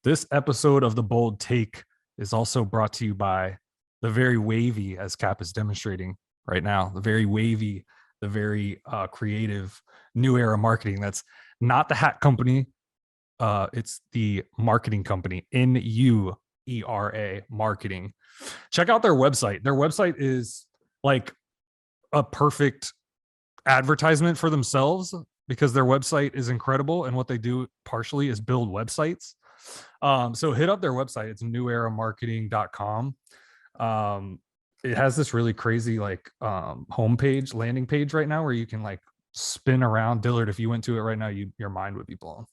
This episode of The Bold Take is also brought to you by the very wavy, as Cap is demonstrating right now, the very wavy, the very creative New Era Marketing. That's not the hat company. It's the marketing company, NUERA Marketing. Check out their website. Their website is like a perfect advertisement for themselves because their website is incredible. And what they do partially is build websites. So hit up their website. It's neweramarketing.com. It has this really crazy like homepage, landing page right now where you can like spin around. Dillard, if you went to it right now, your mind would be blown.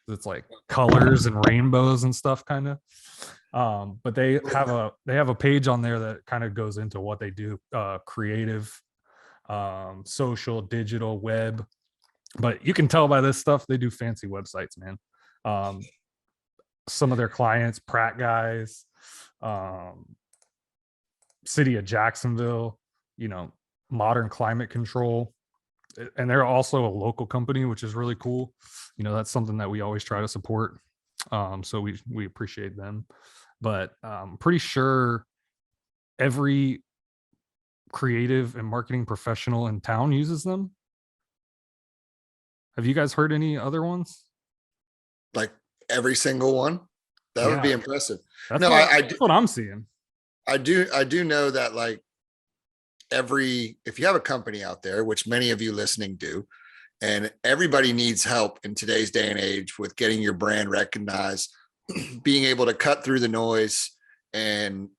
It's like colors and rainbows and stuff kind of. But they have a page on there that kind of goes into what they do, creative, social, digital, web. But you can tell by this stuff they do fancy websites, man. Some of their clients, Pratt guys, City of Jacksonville, Modern Climate Control, and they're also a local company, which is really cool. That's something that we always try to support. So we appreciate them, but I'm pretty sure every creative and marketing professional in town uses them. Have you guys heard any other ones? Like every single one? That would be impressive. That's what I'm seeing. I do know that like if you have a company out there, which many of you listening do, and everybody needs help in today's day and age with getting your brand recognized, being able to cut through the noise and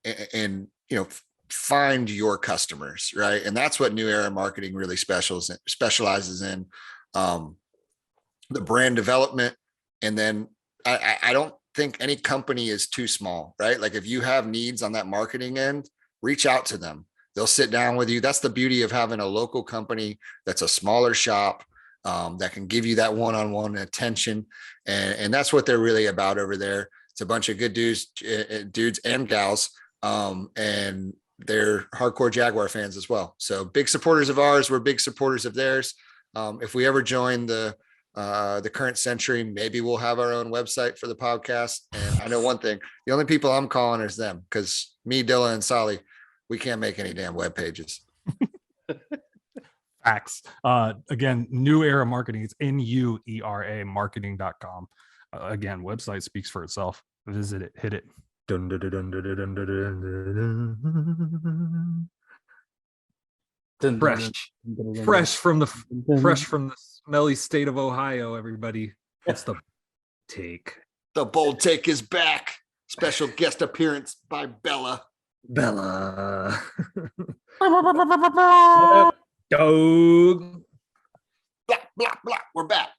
find your customers, right? And that's what New Era Marketing really specializes in, the brand development. And then I don't think any company is too small, right? Like if you have needs on that marketing end, reach out to them. They'll sit down with you. That's the beauty of having a local company that's a smaller shop, that can give you that one-on-one attention. And that's what they're really about over there. It's a bunch of good dudes and gals. And they're hardcore Jaguar fans as well. So big supporters of ours. We're big supporters of theirs. If we ever join the current century, maybe we'll have our own website for the podcast. And I know one thing, the only people I'm calling is them, because me, Dilla, and Solly, we can't make any damn web pages. Facts. Again, New Era Marketing. It's NUERA marketing.com. Again, website speaks for itself. Visit it. Hit it. Dun, dun, dun, dun, dun, dun, dun, dun. Fresh from the smelly state of Ohio, everybody. It's the take. The Bold Take is back. Special guest appearance by Bella. Dog. Blah, blah, blah. We're back.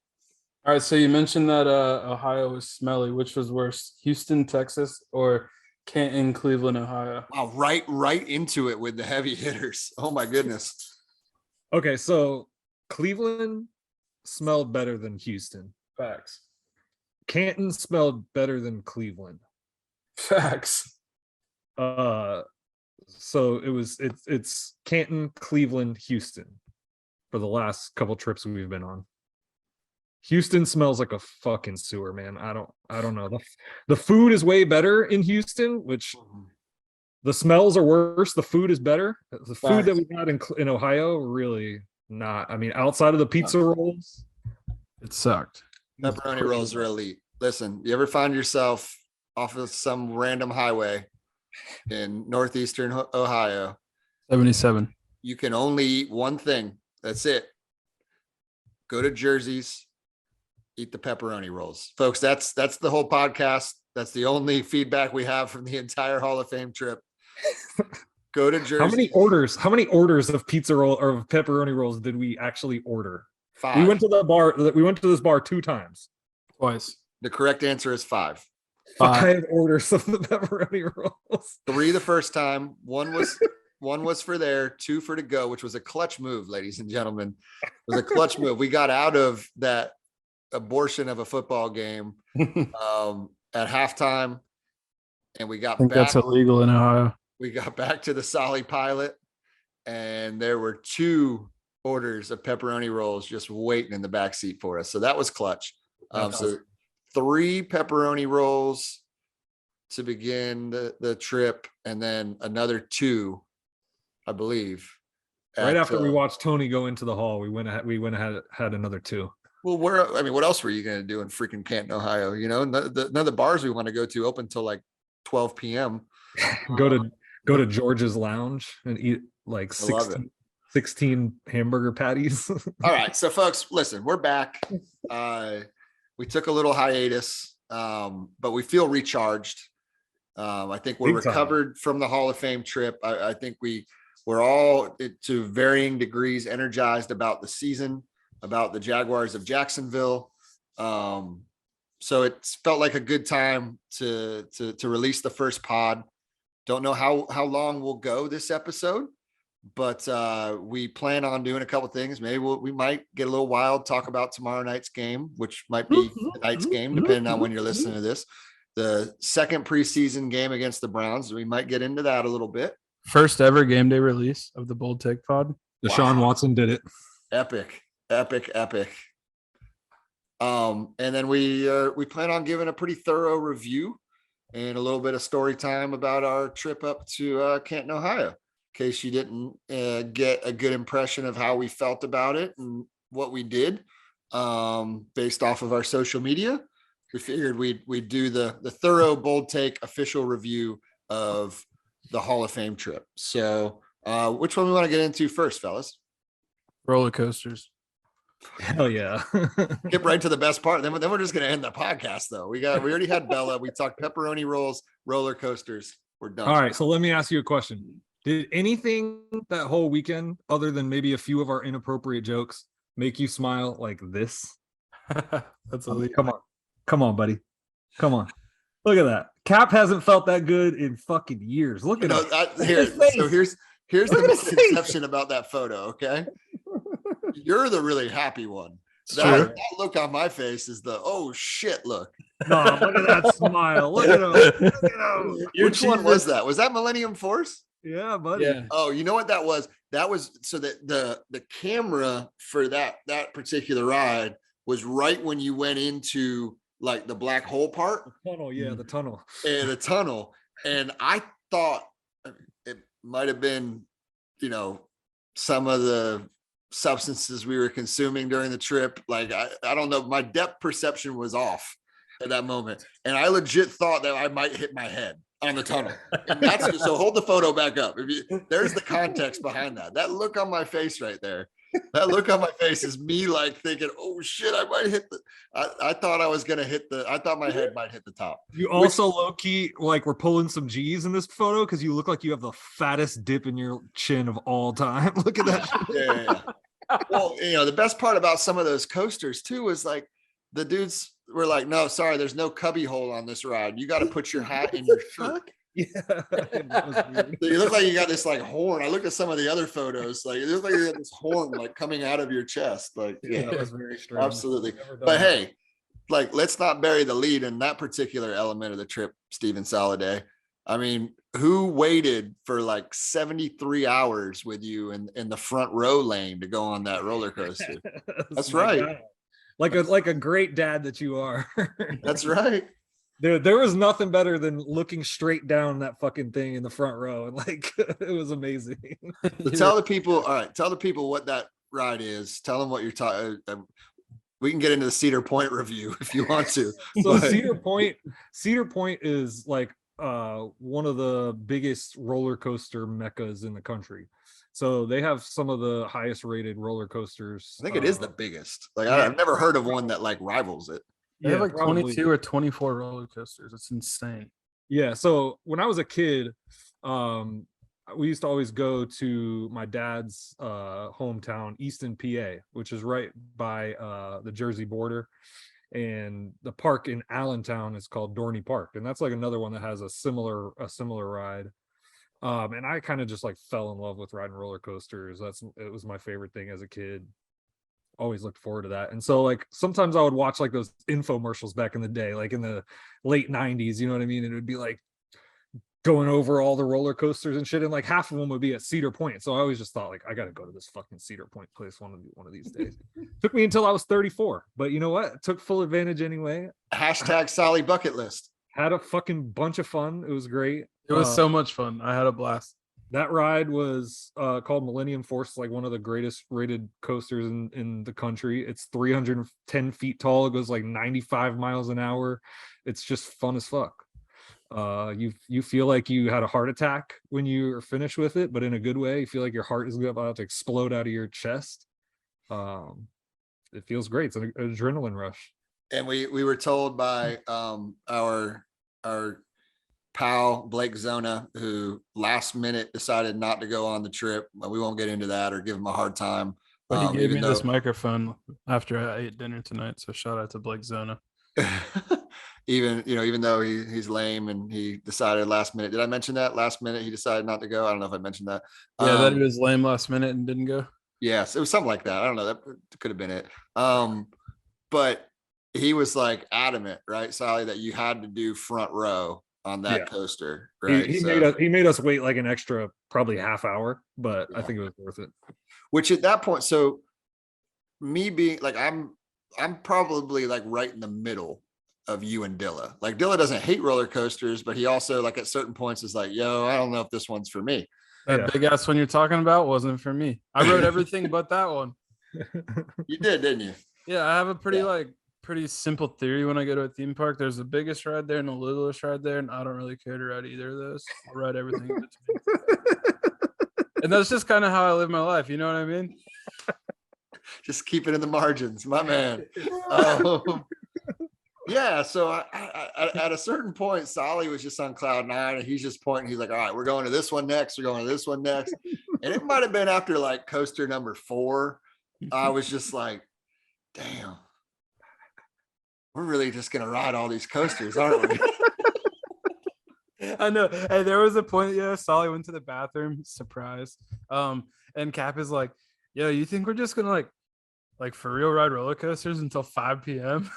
All right, so you mentioned that Ohio was smelly. Which was worse, Houston, Texas, or Canton, Cleveland, Ohio? Wow, right into it with the heavy hitters. Oh my goodness. Okay, so Cleveland smelled better than Houston. Facts. Canton smelled better than Cleveland. Facts. So it's Canton, Cleveland, Houston for the last couple trips we've been on. Houston smells like a fucking sewer, man. I don't know. The food is way better in Houston, which the smells are worse. The food is better. The food that we got in Ohio, really not. I mean, outside of the pizza rolls, it sucked. Pepperoni rolls are elite. Listen, you ever find yourself off of some random highway in northeastern Ohio, 77, you can only eat one thing. That's it. Go to Jersey's, eat the pepperoni rolls, folks. That's the whole podcast. That's the only feedback we have from the entire Hall of Fame trip. Go to Jersey. How many orders of pizza roll or pepperoni rolls did we actually order? 5. We went to this bar 2 times. Twice. The correct answer is 5. 5 orders of the pepperoni rolls. 3 the first time. One was for there, 2 for to go, which was a clutch move, ladies and gentlemen. It was a clutch move. We got out of that abortion of a football game at halftime, and we got back. That's illegal in Ohio. We got back to the Solly Pilot, and there were 2 orders of pepperoni rolls just waiting in the back seat for us. So that was clutch. So 3 pepperoni rolls to begin the trip, and then another 2, I believe. Right after we watched Tony go into the hall, we went ahead had another 2. Well, what else were you going to do in freaking Canton, Ohio? You know, none of the bars we want to go to open till like 12 p.m. Go to George's Lounge and eat like 16 hamburger patties. All right, so folks, listen, we're back. We took a little hiatus, but we feel recharged. I think we're recovered from the Hall of Fame trip. I think we're all to varying degrees energized about the season, about the Jaguars of Jacksonville. So it felt like a good time to release the first pod. Don't know how long we'll go this episode, but we plan on doing a couple things. Maybe we might get a little wild, talk about tomorrow night's game, which might be tonight's game, depending on when you're listening to this. The second preseason game against the Browns. We might get into that a little bit. First ever game day release of the Bold Take Pod. Deshaun Watson did it. Epic. And then we plan on giving a pretty thorough review and a little bit of story time about our trip up to Canton, Ohio, in case you didn't get a good impression of how we felt about it and what we did based off of our social media. We figured we'd do the thorough Bold Take official review of the Hall of Fame trip. So which one we want to get into first, fellas? Roller coasters. Hell yeah. Get right to the best part. Then we're just gonna end the podcast though. We already had Bella. We talked pepperoni rolls, roller coasters. We're done. All right. So let me ask you a question. Did anything that whole weekend, other than maybe a few of our inappropriate jokes, make you smile like this? That's Come on, buddy. Come on. Look at that. Cap hasn't felt that good in fucking years. Look at here's the misconception about that photo. Okay, you're the really happy one. That look on my face is the oh shit look. No, look at that smile. Look at him. Look at him. Which one was that? Was that Millennium Force? Yeah, buddy. Yeah. Oh, you know what that was? That was so that the camera for that particular ride was right when you went into like the black hole part. The tunnel, yeah, the tunnel. And the tunnel. And I thought it might have been, some of the substances we were consuming during the trip. Like, I don't know, my depth perception was off at that moment. And I legit thought that I might hit my head on the tunnel. And that's so hold the photo back up. There's the context behind that. That look on my face right there. That look on my face is me like thinking, oh shit, I might hit I thought I was going to I thought my head might hit the top. You also low key, like we're pulling some G's in this photo because you look like you have the fattest dip in your chin of all time. Look at that. Yeah. Well, the best part about some of those coasters too was like the dudes were like, no, sorry, there's no cubby hole on this ride. You got to put your hat in your shirt. Yeah. You look like you got this like horn. I looked at some of the other photos, like it looks like you got this horn like coming out of your chest. Like, yeah, that was very strange. Absolutely. But hey, like let's not bury the lead in that particular element of the trip, Steven Soliday. I mean, who waited for like 73 hours with you in the front row lane to go on that roller coaster? That's right. God. Like a great dad that you are. That's right. There was nothing better than looking straight down that fucking thing in the front row, and like it was amazing. So tell the people, all right, tell the people what that ride is. Tell them what you're talking. We can get into the Cedar Point review if you want to. So Cedar Point is like one of the biggest roller coaster meccas in the country. So they have some of the highest rated roller coasters. I think it is the biggest. Like I've never heard of one that like rivals it. They have like 22 or 24 roller coasters. It's insane. Yeah. So when I was a kid, we used to always go to my dad's hometown, Easton, PA, which is right by the Jersey border. And the park in Allentown is called Dorney Park. And that's like another one that has a similar ride. And I kind of just like fell in love with riding roller coasters. It was my favorite thing as a kid. Always looked forward to that. And so like sometimes I would watch like those infomercials back in the day, like in the late 90s, you know what I mean? And it would be like going over all the roller coasters and shit, and like half of them would be at Cedar Point. So I always just thought like I gotta go to this fucking Cedar Point place one of these days. Took me until I was 34, but you know what? I took full advantage anyway. Hashtag Solly bucket list. Had a fucking bunch of fun. It was great. It was so much fun. I had a blast. That ride was called Millennium Force, like one of the greatest rated coasters in the country. It's 310 feet tall. It goes like 95 miles an hour. It's just fun as fuck. You feel like you had a heart attack when you are finished with it, but in a good way. You feel like your heart is about to explode out of your chest. It feels great. It's an adrenaline rush. And we were told by our pal Blake Zona, who last minute decided not to go on the trip. We won't get into that or give him a hard time. But he gave me this microphone after I ate dinner tonight. So shout out to Blake Zona. Even though he's lame and he decided last minute. Did I mention that last minute he decided not to go? I don't know if I mentioned that. Yeah, that he was lame last minute and didn't go. Yes, it was something like that. I don't know. That could have been it. But he was like adamant, right, Sally, that you had to do front row on that coaster, right? He made us wait like an extra probably half hour, but I think it was worth it. Which at that point, so me being like I'm probably like right in the middle of you and Dilla. Like Dilla doesn't hate roller coasters, but he also like at certain points is like, yo, I don't know if this one's for me. That big ass one you're talking about wasn't for me. I rode everything but that one. You did, didn't you? Yeah, I have a pretty simple theory when I go to a theme park. There's the biggest ride there and the littlest ride there, and I don't really care to ride either of those. I'll ride everything in between. And that's just kind of how I live my life. You know what I mean? Just keep it in the margins, my man. Yeah, so I at a certain point, Solly was just on cloud nine, and he's just pointing. He's like, all right, we're going to this one next. We're going to this one next. And it might have been after like coaster number 4. I was just like, damn, we're really just going to ride all these coasters, aren't we? I know. Hey, there was a point, Solly went to the bathroom, surprise. And Cap is like, yo, you think we're just going to like for real ride roller coasters until 5 p.m.?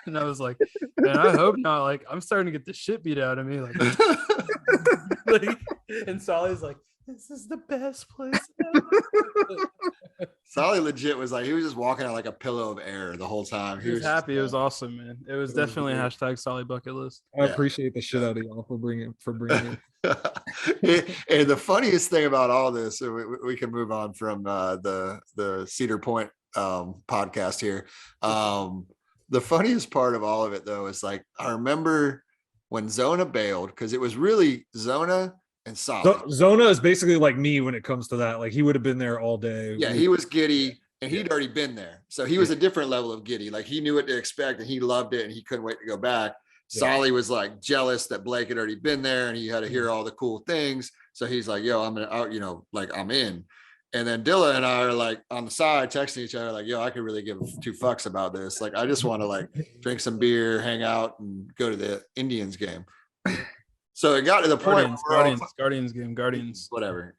And I was like, man, I hope not. Like, I'm starting to get the shit beat out of me. Like, and Solly's like, this is the best place ever. Solly legit was like, he was just walking out like a pillow of air the whole time. He was happy. It was awesome, man. It was definitely hashtag Solly bucket list. I appreciate the shit out of y'all for bringing it. And the funniest thing about all this, we can move on from the Cedar Point podcast here. The funniest part of all of it, though, is like I remember when Zona bailed, because it was really Zona and Solly. Zona is basically like me when it comes to that. Like he would have been there all day. Yeah, he was giddy, and he'd already been there, so he was a different level of giddy. Like he knew what to expect, and he loved it, and he couldn't wait to go back. Solly was like jealous that Blake had already been there, and he had to hear all the cool things. So he's like, "Yo, I'm gonna, I'm in." And then Dilla and I are like on the side texting each other like, yo, I could really give 2 fucks about this. Like, I just want to like drink some beer, hang out, and go to the Indians game. So it got to the point. Guardians game, Guardians. Whatever.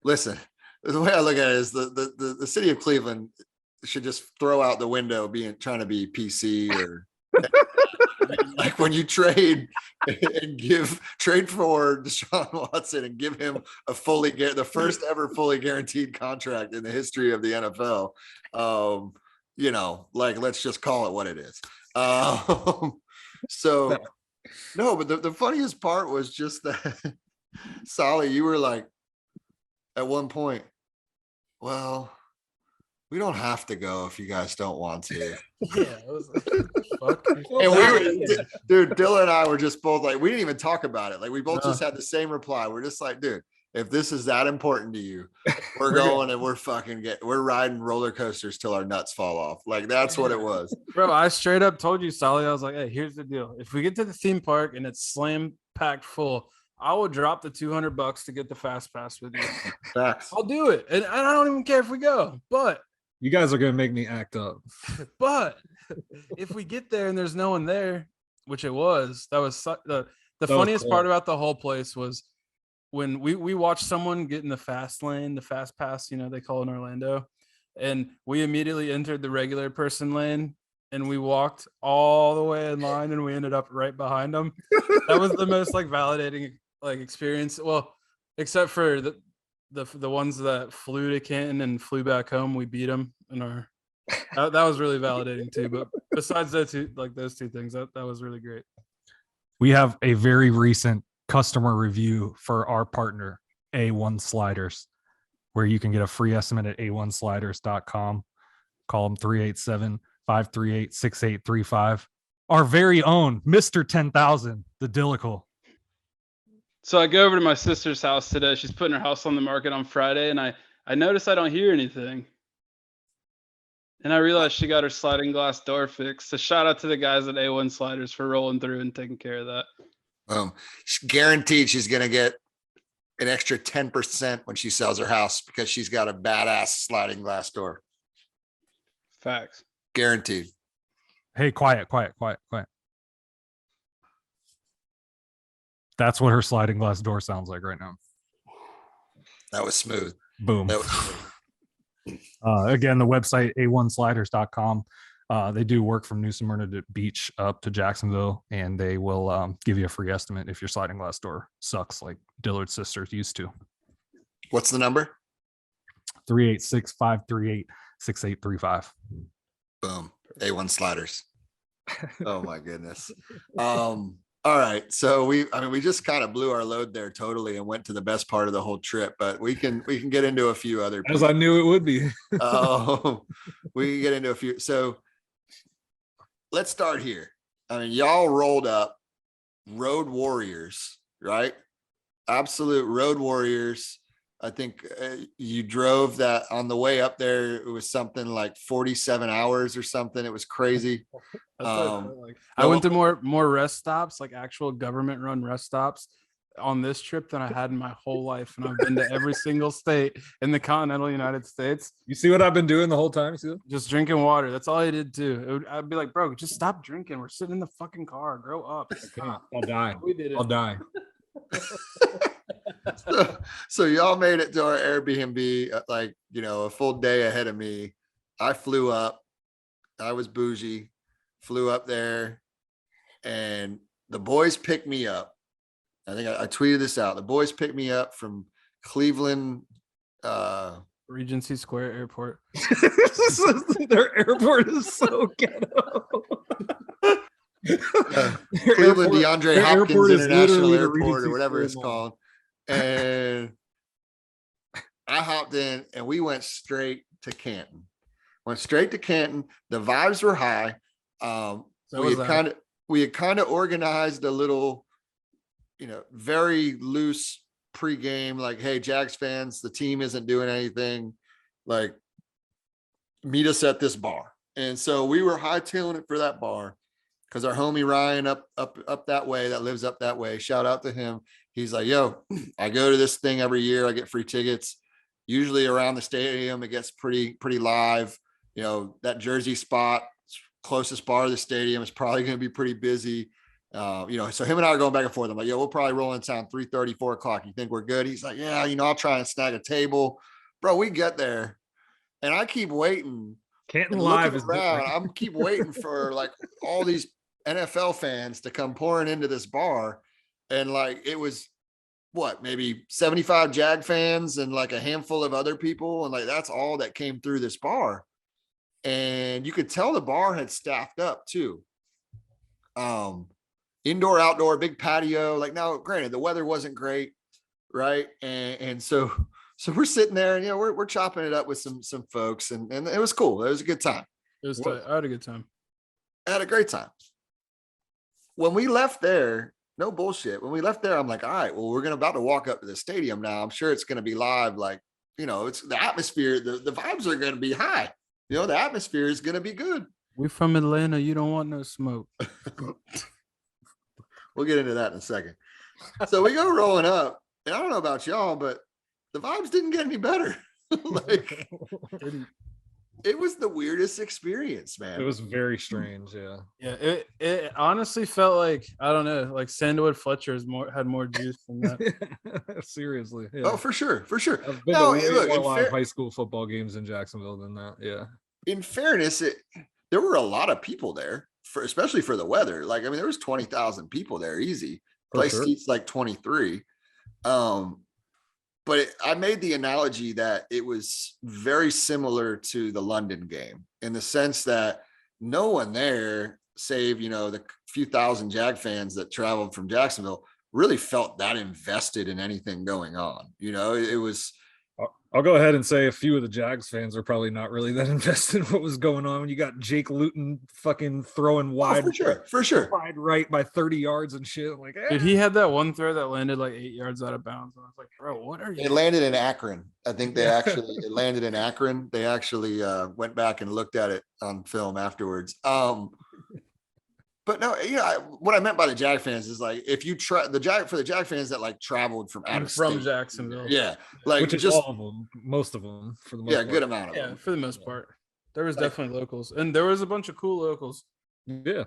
Listen, the way I look at it is the city of Cleveland should just throw out the window trying to be PC or like when you trade and trade for Deshaun Watson and give him the first ever fully guaranteed contract in the history of the NFL. Like let's just call it what it is. So no, but the funniest part was just that Solly, you were like at one point, well, we don't have to go if you guys don't want to. Yeah, it was like, fuck. And dude, Dilla and I were just both like, we didn't even talk about it. Like we both just had the same reply. We're just like, dude, if this is that important to you, we're going and we're riding roller coasters till our nuts fall off. Like that's what it was. Bro, I straight up told you, Solly, I was like, hey, here's the deal. If we get to the theme park and it's slam packed full, I will drop the $200 to get the fast pass with you. Facts. I'll do it. And I don't even care if we go, but you guys are going to make me act up. But if we get there and there's no one there, which it was, that was the funniest part about the whole place was when we watched someone get in the fast lane, the fast pass, they call it in Orlando. And we immediately entered the regular person lane and we walked all the way in line, and we ended up right behind them. That was the most like validating like experience. Well, except for the ones that flew to Canton and flew back home, we beat them in our. That was really validating too. But besides those two things, that was really great. We have a very recent customer review for our partner, A1 Sliders, where you can get a free estimate at a1sliders.com. Call them 387-538-6835. Our very own Mr. 10,000, the Dillical. So I go over to my sister's house today. She's putting her house on the market on Friday, and I notice I don't hear anything. And I realized she got her sliding glass door fixed. So shout out to the guys at A1 Sliders for rolling through and taking care of that. Guaranteed she's going to get an extra 10% when she sells her house because she's got a badass sliding glass door. Facts. Guaranteed. Hey, quiet. That's what her sliding glass door sounds like right now. That was smooth. Boom. That was smooth. Again, the website a1sliders.com. They do work from New Smyrna Beach up to Jacksonville, and they will give you a free estimate if your sliding glass door sucks like Dillard's sisters used to. What's the number? 386-538-6835. Boom. A1 Sliders. Oh my goodness. All right. So we just kind of blew our load there totally and went to the best part of the whole trip, but we can get into a few other as I knew it would be. We can get into a few. So let's start here. I mean, y'all rolled up road warriors, right? Absolute road warriors. I think you drove that on the way up there. It was something like 47 hours or something. It was crazy. I went to more rest stops, like actual government run rest stops on this trip than I had in my whole life. And I've been to every single state in the continental United States. You see what I've been doing the whole time? See that? Just drinking water. That's all I did too. I'd be like, bro, just stop drinking. We're sitting in the fucking car. Grow up. I'll die. We did it. I'll die. So y'all made it to our Airbnb like, a full day ahead of me. I flew up. I was bougie, flew up there, and the boys picked me up. I think I tweeted this out. The boys picked me up from Cleveland, Regency Square Airport. Their airport is so ghetto. Cleveland DeAndre Hopkins International Airport or whatever Square it's called. And I hopped in and we went straight to Canton. The vibes were high. We had kind of organized a little, very loose pregame, like, hey, Jags fans, the team isn't doing anything, like, meet us at this bar. And so we were hightailing it for that bar because our homie Ryan up that way, that lives up that way, shout out to him. He's like, yo, I go to this thing every year. I get free tickets. Usually around the stadium, it gets pretty live. That Jersey spot, closest bar to the stadium, is probably going to be pretty busy. So him and I are going back and forth. I'm like, yo, we'll probably roll in town 3:30, 4 o'clock. You think we're good? He's like, yeah, I'll try and snag a table. Bro, we get there and I keep waiting. Canton Live is around. I'm keep waiting for like all these NFL fans to come pouring into this bar. And like, it was maybe 75 Jag fans and like a handful of other people. And like, that's all that came through this bar. And you could tell the bar had staffed up too. Indoor, outdoor, big patio. Like, now, granted, the weather wasn't great. Right. And so we're sitting there and, we're chopping it up with some folks and it was cool. It was a good time. It was tight. I had a good time. I had a great time. When we left there, no bullshit. When we left there, I'm like, all right, well, we're about to walk up to the stadium now. I'm sure it's going to be live. Like, it's the atmosphere, the vibes are going to be high. The atmosphere is going to be good. We from Atlanta. You don't want no smoke. We'll get into that in a second. So we go rolling up, and I don't know about y'all, but the vibes didn't get any better. Like, it was the weirdest experience, man. It was very strange. Yeah. Yeah. It honestly felt like, I don't know, like Sandwood Fletcher's had more juice than that. Seriously. Yeah. Oh, for sure. I've been to way more live high school football games in Jacksonville than that. Yeah. In fairness, there were a lot of people there, especially for the weather. Like, I mean, there was 20,000 people there, easy. Place seats like 23. But I made the analogy that it was very similar to the London game in the sense that no one there, save, the few thousand Jag fans that traveled from Jacksonville, really felt that invested in anything going on. It was. I'll go ahead and say a few of the Jags fans are probably not really that invested in what was going on. You got Jake Luton fucking throwing wide, for sure, wide right by 30 yards and shit. Like, Dude, he had that one throw that landed like 8 yards out of bounds. And I was like, bro, what are you? It landed in Akron. I think it landed in Akron. They actually went back and looked at it on film afterwards. But no, what I meant by the Jag fans is like, if you try for the Jag fans that like traveled from out of from state, Jacksonville. yeah, like which is just all of them, most of them for the most part. good amount of Yeah, them. for the most part. There was definitely locals, and there was a bunch of cool locals. Yeah,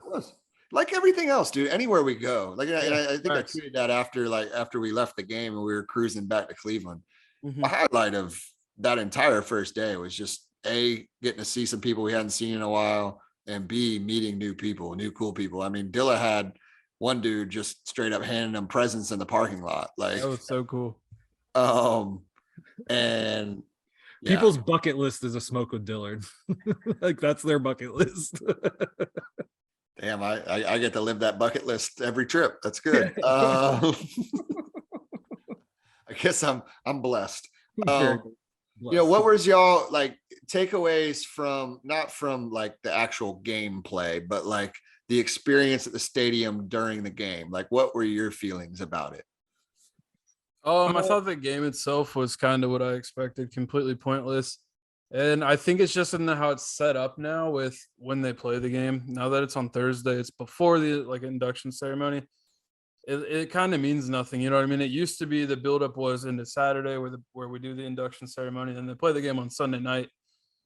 Like everything else, dude. Anywhere we go, like, and I think facts. I tweeted that after we left the game and we were cruising back to Cleveland. Mhm. The highlight of that entire first day was just getting to see some people we hadn't seen in a while, and B, meeting new people, new cool people. I mean, Dilla had one dude just straight up handing them presents in the parking lot. Like, That was so cool. And yeah. People's bucket list is a smoke with Dillard. Like, that's their bucket list. Damn, I get to live that bucket list every trip. That's good. I guess I'm blessed. What was y'all like takeaways from, not from like the actual gameplay, but like the experience at the stadium during the game? Like, what were your feelings about it? I thought the game itself was kind of what I expected, completely pointless. And I think it's just in how it's set up now with when they play the game. Now that it's on Thursday, it's before the like induction ceremony. It kind of means nothing. You know what I mean? It used to be the buildup was into Saturday where we do the induction ceremony, and they play the game on Sunday night,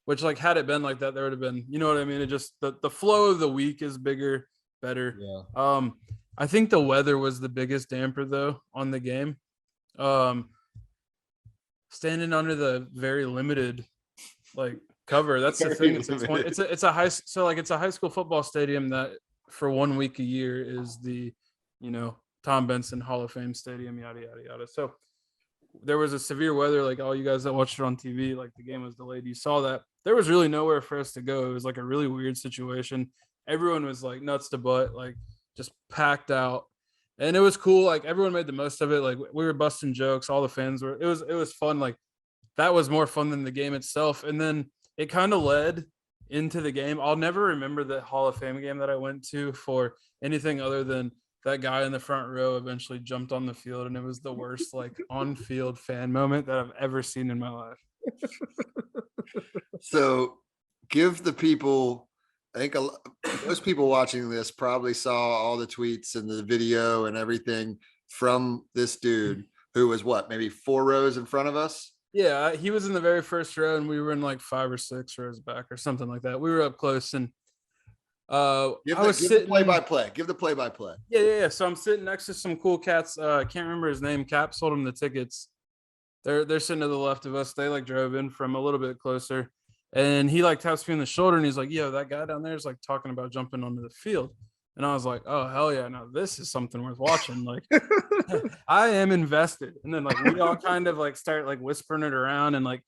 which like had it been like that, there would have been, you know what I mean? It just the flow of the week is better. Yeah. I think the weather was the biggest damper though on the game. Standing under the very limited like cover, that's the thing. It's a high school football stadium that for 1 week a year is the Tom Benson Hall of Fame Stadium, yada yada yada. So there was a severe weather, like all you guys that watched it on TV, like the game was delayed, you saw that. There was really nowhere for us to go. It was like a really weird situation. Everyone was like nuts to butt, like just packed out. And it was cool. Like everyone made the most of it. Like we were busting jokes. All the fans were. It was fun. Like that was more fun than the game itself. And then it kind of led into the game. I'll never remember the Hall of Fame game that I went to for anything other than that guy in the front row eventually jumped on the field, and it was the worst like on-field fan moment that I've ever seen in my life. So, give the people. I think most people watching this probably saw all the tweets and the video and everything from this dude who was maybe 4 rows in front of us. Yeah, he was in the very first row, and we were in like 5 or 6 rows back or something like that. We were up close, and give the play-by-play. Give the play-by-play. Yeah. So I'm sitting next to some cool cats. I can't remember his name. Cap sold him the tickets. They're sitting to the left of us. They like drove in from a little bit closer. And he like taps me on the shoulder and he's like, yo, that guy down there is like talking about jumping onto the field. And I was like, oh, hell yeah. Now this is something worth watching. Like I am invested. And then like we all kind of like start like whispering it around, and like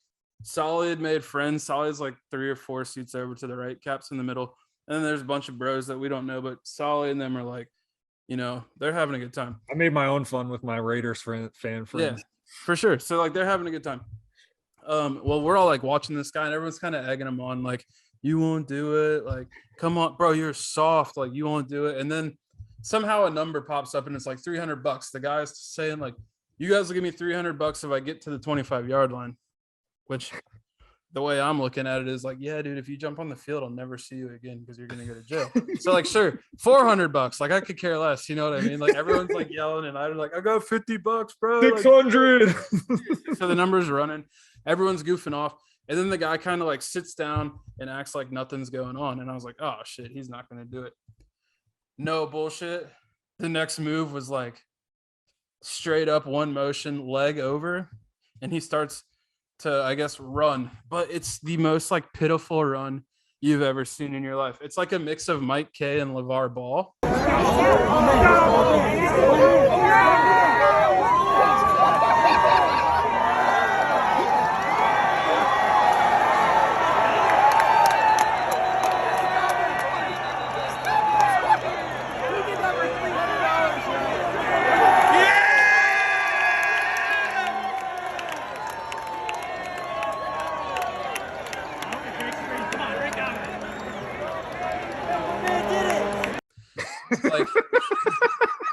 Solid made friends. Solid's like 3 or 4 seats over to the right. Cap's in the middle. And then there's a bunch of bros that we don't know, but Solid and them are like, they're having a good time. I made my own fun with my Raiders fan friends. Yeah, for sure. So like they're having a good time. Well, we're all like watching this guy and everyone's kind of egging him on, like, you won't do it, like, come on, bro, you're soft, like you won't do it. And then somehow a number pops up and it's like $300. The guy's saying like, you guys will give me $300 if I get to the 25-yard line, which the way I'm looking at it is like, yeah, dude, if you jump on the field, I'll never see you again because you're gonna go to jail. So like, sure, $400, like I could care less, you know what I mean? Like everyone's like yelling, and I'm like, I got $50, bro. 600. Like, so the number's running, everyone's goofing off, and then the guy kind of like sits down and acts like nothing's going on, and I was like, oh shit, he's not gonna do it. No bullshit. The next move was like straight up one motion, leg over, and he starts to, I guess, run, but it's the most like pitiful run you've ever seen in your life. It's like a mix of Mike K and LeVar Ball.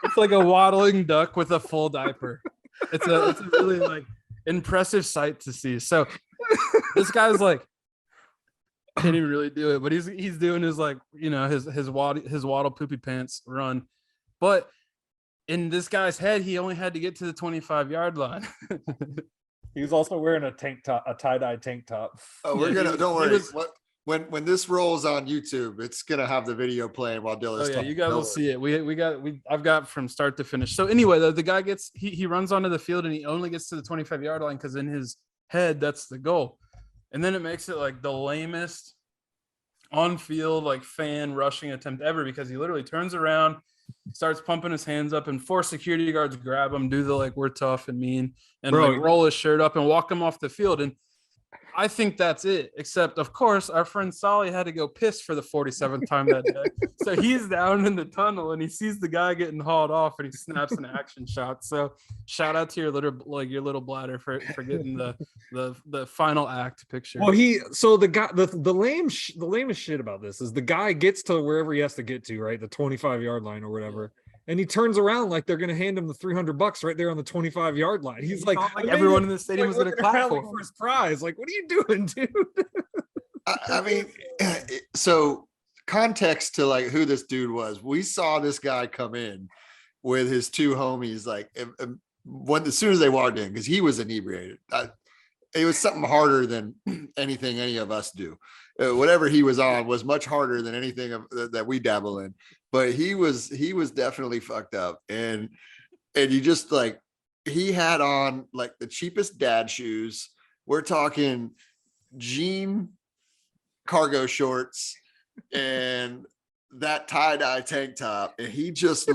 It's like a waddling duck with a full diaper. It's a really like impressive sight to see. So this guy's like can't even really do it, but he's doing his like, you know, his waddle poopy pants run. But in this guy's head, he only had to get to the 25-yard line. He was also wearing a tank top, a tie-dye tank top. Oh, we're gonna don't worry. When this rolls on YouTube, it's gonna have the video playing while Dilla's talking. You guys will see it. I've got from start to finish. So anyway, the guy gets he runs onto the field and he only gets to the 25-yard line because in his head that's the goal. And then it makes it like the lamest on-field like fan rushing attempt ever because he literally turns around, starts pumping his hands up, and 4 security guards grab him, do the like we're tough and mean, and like roll his shirt up and walk him off the field. And I think that's it. Except, of course, our friend Solly had to go piss for the 47th time that day. So he's down in the tunnel and he sees the guy getting hauled off and he snaps an action shot. So shout out to your little bladder for getting the final act picture. Well, the lamest shit about this is the guy gets to wherever he has to get to, right? The 25-yard line or whatever. And he turns around like they're going to hand him the $300 right there on the 25-yard line. He's like everyone in the stadium was going to clap for his prize. Like, what are you doing, dude? I mean, so context to like who this dude was. We saw this guy come in with his 2 homies, like as soon as they walked in, because he was inebriated. It was something harder than anything any of us do. Whatever he was on was much harder than anything that we dabble in. But he was definitely fucked up, and you just like he had on like the cheapest dad shoes. We're talking jean cargo shorts and that tie-dye tank top, and he just I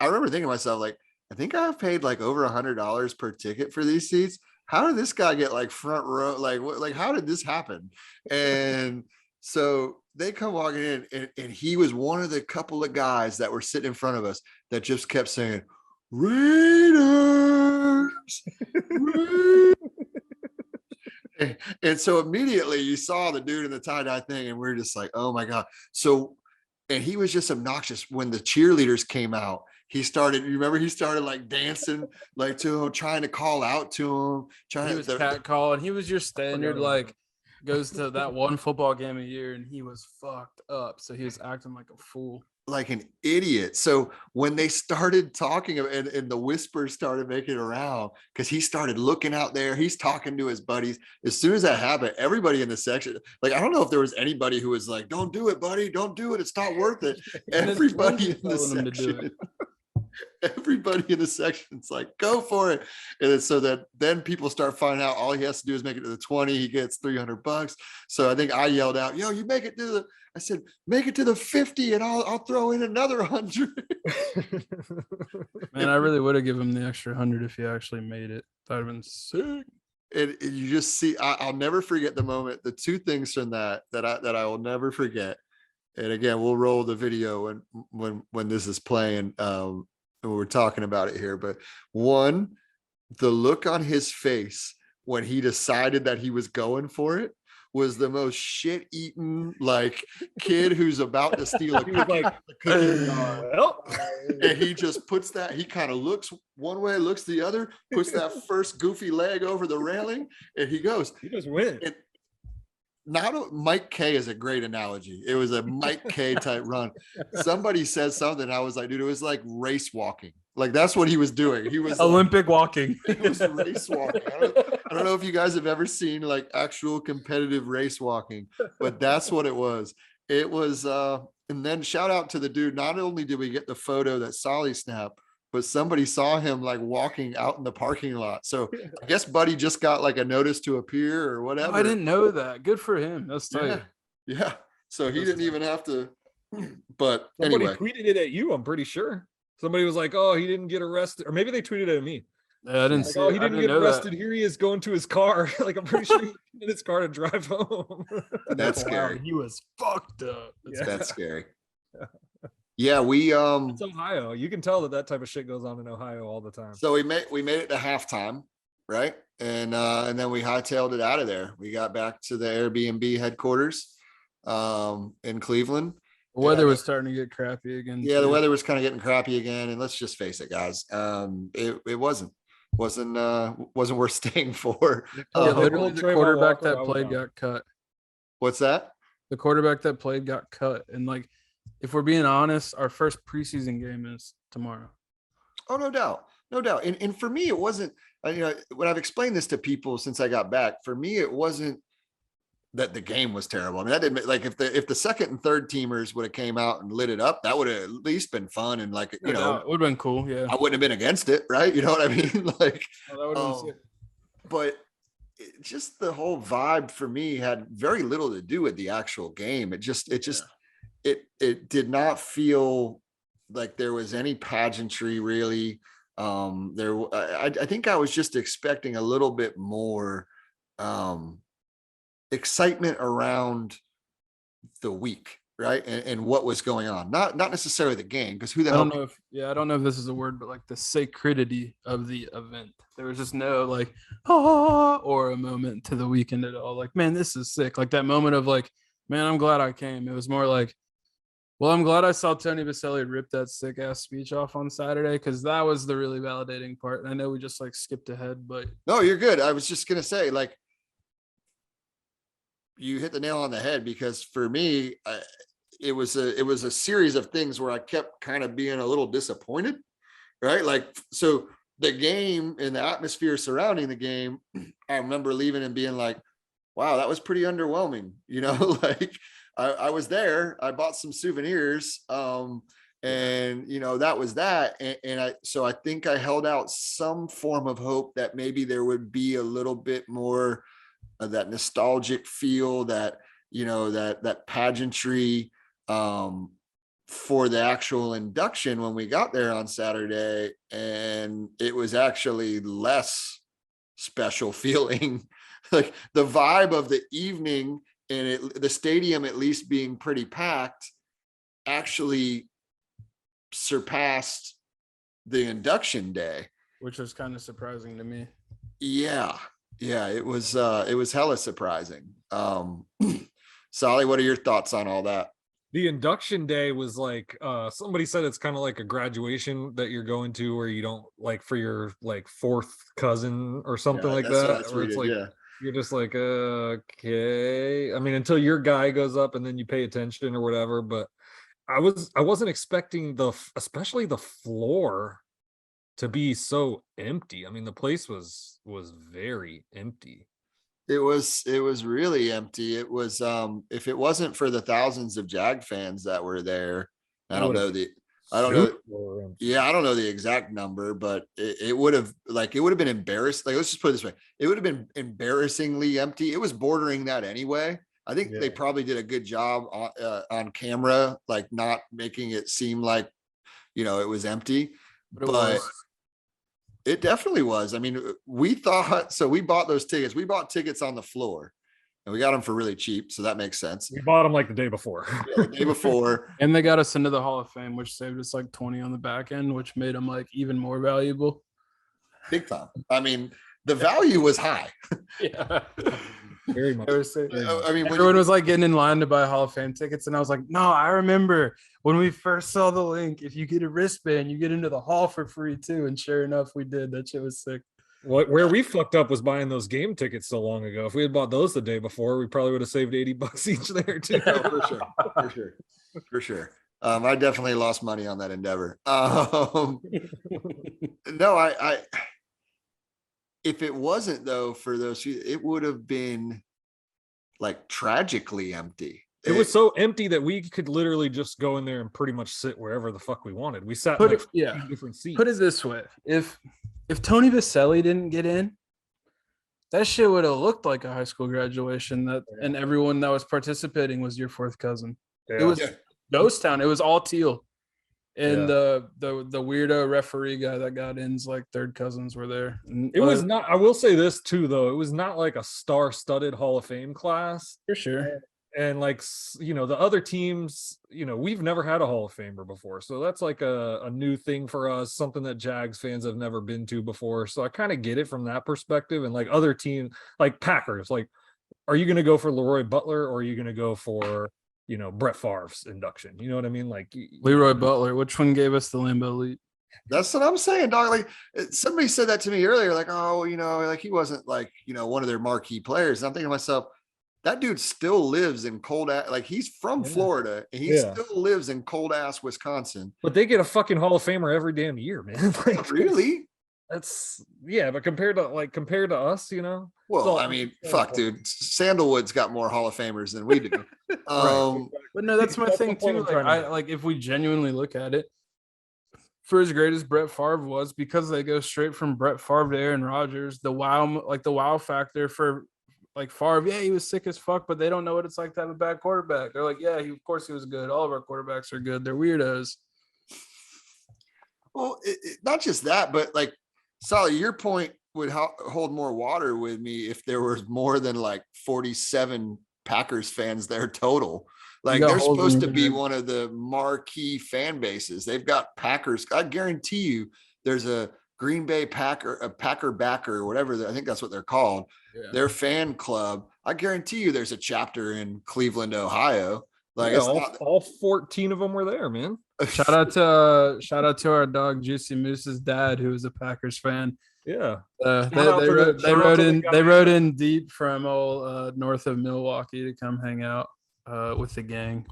remember thinking to myself, like, I think I've paid like over $100 per ticket for these seats. How did this guy get like front row? Like how did this happen? And so they come walking in, and he was one of the couple of guys that were sitting in front of us that just kept saying, Raiders. And so immediately you saw the dude in the tie-dye thing, and we're just like, oh my God. So, and he was just obnoxious. When the cheerleaders came out, he started like dancing like to him, trying to call out to him. He was cat calling. He was your standard like goes to that one football game a year, and he was fucked up. So he was acting like a fool, like an idiot. So when they started talking, and the whispers started making around, because he started looking out there, he's talking to his buddies. As soon as that happened, everybody in the section, like, I don't know if there was anybody who was like, don't do it, buddy, don't do it, it's not worth it. Everybody in the section. Everybody in the section's like, go for it. And so that then people start finding out all he has to do is make it to the 20, he gets $300. So I think I yelled out, yo, you make it to I said, make it to the 50 and I'll throw in another 100. Man, I really would have given him the extra 100 if he actually made it. That'd have been sick. And you just see, I'll never forget the moment. The 2 things from that I will never forget. And again, we'll roll the video when this is playing. We're talking about it here, but one, the look on his face when he decided that he was going for it was the most shit-eaten like kid who's about to steal a cookie. And he just puts that, he kind of looks one way, looks the other, puts that first goofy leg over the railing, and he goes. He just wins. Mike K is a great analogy. It was a Mike K type run. Somebody said something. I was like, dude, it was like race walking. Like that's what he was doing. He was Olympic walking. It was race walking. I don't know if you guys have ever seen like actual competitive race walking, but that's what it was. It was, and then shout out to the dude. Not only did we get the photo that Solly snapped, but somebody saw him like walking out in the parking lot. So I guess Buddy just got like a notice to appear or whatever. I didn't know that. Good for him. That's tight. Yeah. So he didn't even have to. But Somebody anyway, tweeted it at you. I'm pretty sure. Somebody was like, "Oh, he didn't get arrested," or maybe they tweeted it at me. Yeah, I didn't Like, see "Oh, it. he I didn't didn't get know that. arrested. Here he is going to his car." Like, I'm pretty sure he in his car to drive home. that's Wow, scary. he was fucked up. Yeah. That's scary. Yeah, we It's Ohio. You can tell that type of shit goes on in Ohio all the time. so we made it to halftime, right? And then we hightailed it out of there. We got back to the Airbnb headquarters in Cleveland. The weather was starting to get crappy again. Yeah, the too. weather was kind of getting crappy again, and let's just face it, guys. It wasn't worth staying for. Yeah, literally the Trayvon quarterback Walker, that I was played out. got cut. What's that? The quarterback that played got cut. And like, if we're being honest, our first preseason game is tomorrow. Oh, no doubt. And for me, it wasn't, when I've explained this to people since I got back, for me, it wasn't that the game was terrible. I mean, that didn't, like, if the second and third teamers would have came out and lit it up, that would have at least been fun. And like, it would have been cool. Yeah. I wouldn't have been against it. Right. You know what I mean? Like, Oh, that would have been sick. but just the whole vibe for me had very little to do with the actual game. It did not feel like there was any pageantry really. I think I was just expecting a little bit more excitement around the week, right? And what was going on. Not necessarily the game, because who the I hell don't know if this is a word, but like the sacredity of the event. There was just no like or a moment to the weekend at all. Like, man, this is sick. Like that moment of like, man, I'm glad I came. It was more like, well, I'm glad I saw Tony Baselli rip that sick ass speech off on Saturday, because that was the really validating part. And I know we just like skipped ahead, but No, you're good. I was just gonna say, like, you hit the nail on the head, because for me, it was a series of things where I kept kind of being a little disappointed, right? Like, so the game and the atmosphere surrounding the game, I remember leaving and being like, wow, that was pretty underwhelming. Like I was there, I bought some souvenirs, and that was that. And I think I held out some form of hope that maybe there would be a little bit more of that nostalgic feel, that that pageantry for the actual induction when we got there on Saturday. And it was actually less special feeling. Like the vibe of the evening and the stadium at least being pretty packed actually surpassed the induction day, which was kind of surprising to me. Yeah, it was hella surprising. Solly, what are your thoughts on all that? The induction day was like, somebody said it's kind of like a graduation that you're going to, where you don't, like, for your like fourth cousin or something like that, where it's like, you're just like, okay. I mean, until your guy goes up and then you pay attention or whatever. But I wasn't expecting especially the floor to be so empty. I mean, the place was very empty. It was really empty. It was, if it wasn't for the thousands of Jag fans that were there, I don't know the exact number, but it would have been embarrassed. Like, let's just put it this way. It would have been embarrassingly empty. It was bordering that anyway. I think they probably did a good job on camera, like not making it seem like, it was empty, but it definitely was. I mean, we bought those tickets. We bought tickets on the floor and we got them for really cheap. So that makes sense. We bought them like the day before. The day before. And they got us into the Hall of Fame, which saved us like 20 on the back end, which made them like even more valuable. Big time. I mean, the value was high. Yeah. Very much. I mean, everyone was like getting in line to buy Hall of Fame tickets, and I was like, no, I remember when we first saw the link. If you get a wristband, you get into the hall for free too. And sure enough, we did. That shit was sick. Where we fucked up was buying those game tickets so long ago. If we had bought those the day before, we probably would have saved $80 each there too. For sure. I definitely lost money on that endeavor. No, I if it wasn't though for those, it would have been like tragically empty. It was so empty that we could literally just go in there and pretty much sit wherever the fuck we wanted. We sat in different seats. Put it this way: if Tony Baselli didn't get in, that shit would have looked like a high school graduation. And everyone that was participating was your fourth cousin. It was ghost town. It was all teal. And the weirdo referee guy that got in's like third cousins were there. And It was not. I will say this too, though. It was not like a star-studded Hall of Fame class. for sure. And like, the other teams, we've never had a Hall of Famer before. So that's like a new thing for us, something that Jags fans have never been to before. So I kind of get it from that perspective. And like other teams, like Packers, like, are you going to go for Leroy Butler or are you going to go for, Brett Favre's induction? You know what I mean? Like Leroy Butler, which one gave us the Lambeau Leap? That's what I'm saying, dog. Like somebody said that to me earlier, like, oh, like he wasn't like, one of their marquee players. And I'm thinking to myself, that dude still lives in cold ass, like he's from Florida and he still lives in cold ass Wisconsin. But they get a fucking Hall of Famer every damn year, man. Like, really? That's but compared to us, Well, so, I mean, fuck, dude. Sandalwood's got more Hall of Famers than we do. But no, that's my thing too. Like if we genuinely look at it, for as great as Brett Favre was, because they go straight from Brett Favre to Aaron Rodgers, the wow factor for like Favre, he was sick as fuck, but they don't know what it's like to have a bad quarterback. They're like, of course he was good. All of our quarterbacks are good. They're weirdos. Well, not just that, but like, Solly, your point would hold more water with me if there was more than like 47 Packers fans there total. Like they're supposed to be one of the marquee fan bases. They've got Packers. I guarantee you there's a Green Bay Packer, a Packer backer, or whatever. I think that's what they're called. Yeah. Their fan club. I guarantee you there's a chapter in Cleveland, Ohio. Like all 14 of them were there, man. Shout out to our dog Juicy Moose's dad, who was a Packers fan. Yeah, they rode in deep from north of Milwaukee to come hang out with the gang.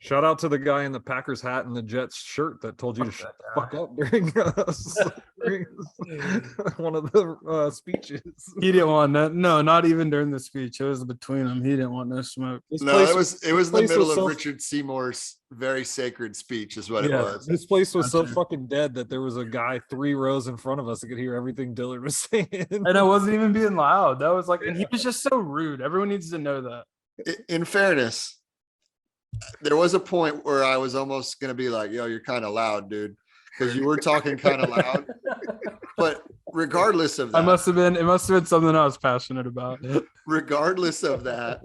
Shout out to the guy in the Packers hat and the Jets shirt that told you to shut the fuck up during one of the speeches. He didn't want that. No, not even during the speech. It was between them. He didn't want no smoke. It was in the middle of Richard Seymour's very sacred speech is what it was. This place was so fucking dead that there was a guy 3 rows in front of us that could hear everything Dillard was saying. And I wasn't even being loud. That was like, and he was just so rude. Everyone needs to know that. In fairness, there was a point where I was almost going to be like, yo, you're kind of loud, dude, because you were talking kind of loud. But regardless of that, it must have been something I was passionate about. Regardless of that,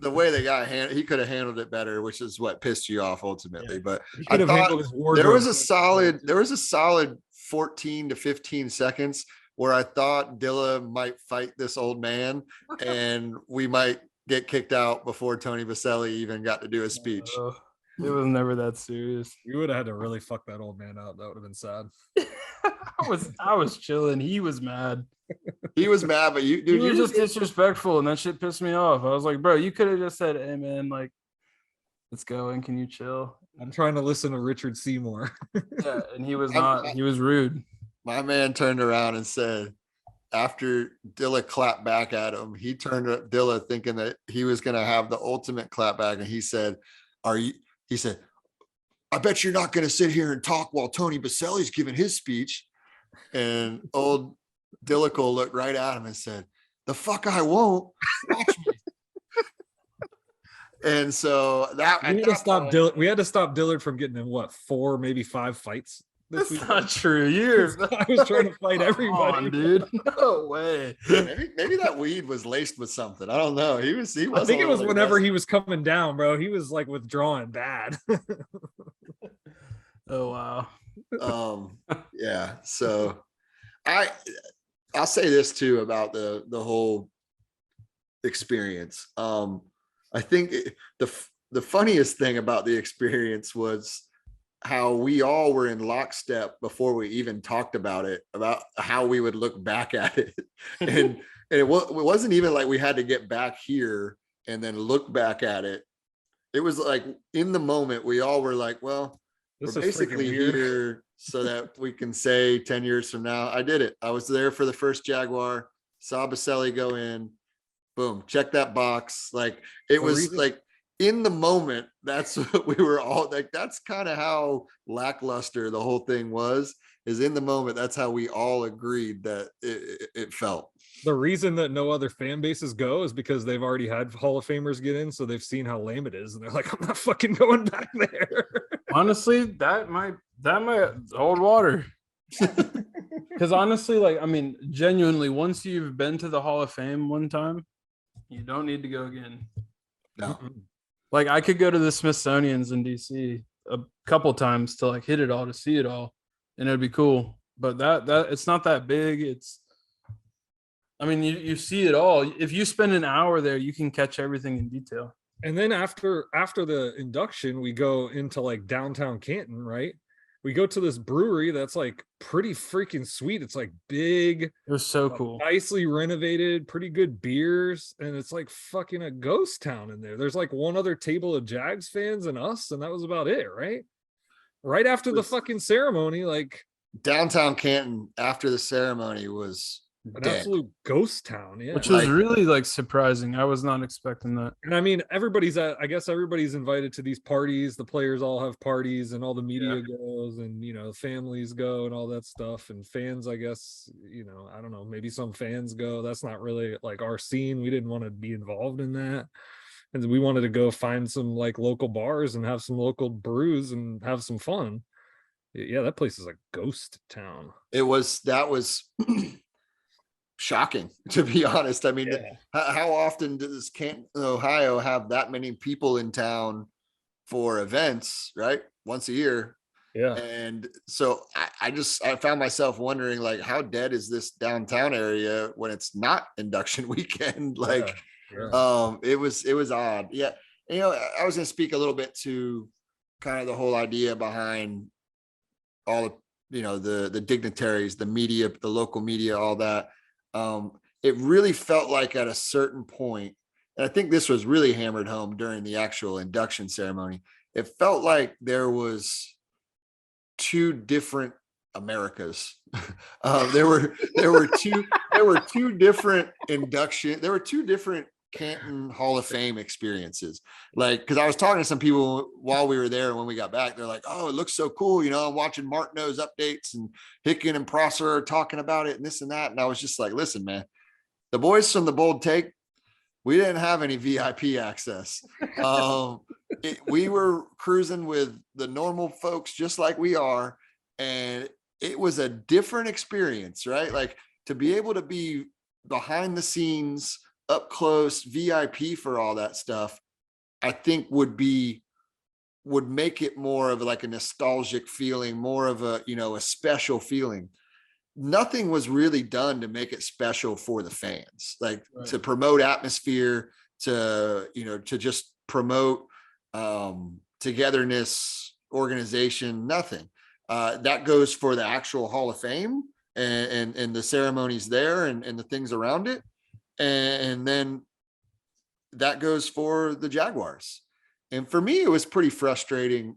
the way the guy he could have handled it better, which is what pissed you off ultimately. But I thought there was a solid 14 to 15 seconds where I thought Dilla might fight this old man and we might get kicked out before Tony Baselli even got to do his speech. It was never that serious. You would have had to really fuck that old man out. That would have been sad. I was chilling. He was mad. He was mad, but you were just disrespectful, and that shit pissed me off. I was like, bro, you could have just said, hey man, like, let's go, and can you chill? I'm trying to listen to Richard Seymour. Yeah, and he was not. He was rude. My man turned around and said, after Dilla clapped back at him, he turned to Dilla thinking that he was going to have the ultimate clap back. And he said, he said, I bet you're not going to sit here and talk while Tony Baselli's giving his speech. And old Dillicle looked right at him and said, the fuck I won't. Watch me. And so we had to stop Dillard from getting in 4, maybe 5 fights. That's not true. I was trying to fight everybody, dude. No way. Maybe that weed was laced with something. I don't know. He was. I think it was whenever he was coming down, bro. He was like withdrawing bad. Oh wow. Yeah. So, I'll say this too about the whole experience. I think the funniest thing about the experience was how we all were in lockstep before we even talked about it, about how we would look back at it. And it wasn't even like we had to get back here and then look back at it. It was like in the moment, we all were like, well, we're basically here so that we can say 10 years from now, I did it. I was there for the first Jaguar, saw Baselli go in, boom, check that box. Like it was like, in the moment, that's what we were all like. That's kind of how lackluster the whole thing was. Is in the moment, that's how we all agreed that it felt. The reason that no other fan bases go is because they've already had Hall of Famers get in, so they've seen how lame it is, and they're like, I'm not fucking going back there. Honestly, that might hold water. Because honestly, like, I mean, genuinely, once you've been to the Hall of Fame one time, you don't need to go again. No. Like, I could go to the Smithsonian's in DC a couple times to like hit it all, to see it all, and it'd be cool. But that it's not that big. I mean, you see it all. If you spend an hour there, you can catch everything in detail. And then after the induction, we go into like downtown Canton, right? We go to this brewery that's like pretty freaking sweet. It's like big. It was so cool. Nicely renovated, pretty good beers, and it's like fucking a ghost town in there. There's like one other table of Jags fans and us, and that was about it, right? Right after the fucking ceremony, like downtown Canton after the ceremony was an dead. absolute ghost town, yeah. Which was really like surprising. I was not expecting that. And I mean, I guess everybody's invited to these parties. The players all have parties, and all the media goes, and you know, families go, and all that stuff. And fans, I guess, you know, I don't know, maybe some fans go. That's not really like our scene. We didn't want to be involved in that, and we wanted to go find some like local bars and have some local brews and have some fun. Yeah, that place is a ghost town. That was shocking, to be honest. I mean, how often does Canton, Ohio have that many people in town for events, right? Once a year. Yeah. And so I found myself wondering, like, how dead is this downtown area when it's not induction weekend? Like, it was odd. Yeah. You know, I was going to speak a little bit to kind of the whole idea behind all of, you know, the dignitaries, the media, the local media, all that. It really felt like at a certain point, and I think this was really hammered home during the actual induction ceremony, it felt like there was two different Americas. There were two different induction. There were two different Canton Hall of Fame experiences. Like, because I was talking to some people while we were there, and when we got back, they're like, "Oh, it looks so cool." You know, I'm watching Martineau's updates, and Hicken and Prosser are talking about it and this and that. And I was just like, "Listen, man, the boys from the Bold Take, we didn't have any VIP access. We were cruising with the normal folks, just like we are, and it was a different experience, right? Like, to be able to be behind the scenes, up close, VIP for all that stuff, I think would make it more of like a nostalgic feeling, more of a, you know, a special feeling. Nothing was really done to make it special for the fans, like to promote atmosphere, to, you know, to just promote togetherness, organization, nothing. That goes for the actual Hall of Fame and the ceremonies there and the things around it. And then that goes for the Jaguars. And for me, it was pretty frustrating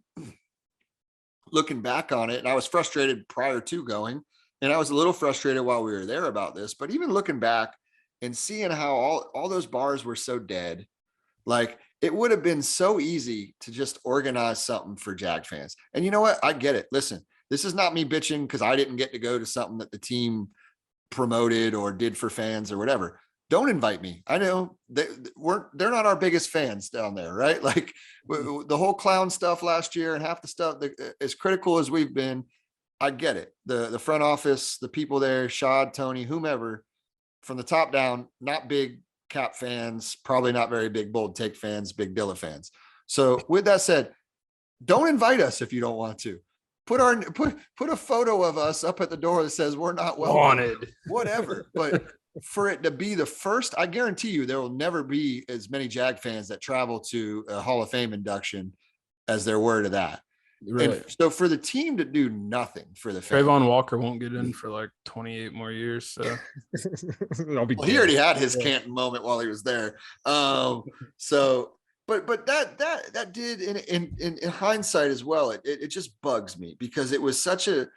looking back on it. And I was frustrated prior to going, and I was a little frustrated while we were there about this, but even looking back and seeing how all those bars were so dead, like, it would have been so easy to just organize something for Jag fans. And you know what? I get it. Listen, this is not me bitching because I didn't get to go to something that the team promoted or did for fans or whatever. Don't invite me. I know they're not our biggest fans down there, right? Like, the whole clown stuff last year and half the stuff, as critical as we've been, I get it. The front office, the people there, Shad, Tony, whomever, from the top down, not big Cap fans, probably not very big Bold Take fans, big Dilla fans. So with that said, don't invite us if you don't want to. Put a photo of us up at the door that says we're not wanted, whatever. But for it to be the first, I guarantee you there will never be as many Jag fans that travel to a Hall of Fame induction as there were to that. Right. And so for the team to do nothing for the fans, Trayvon Walker won't get in for like 28 more years. So he already had his Canton moment while he was there. So but that did in hindsight as well, it just bugs me because it was such a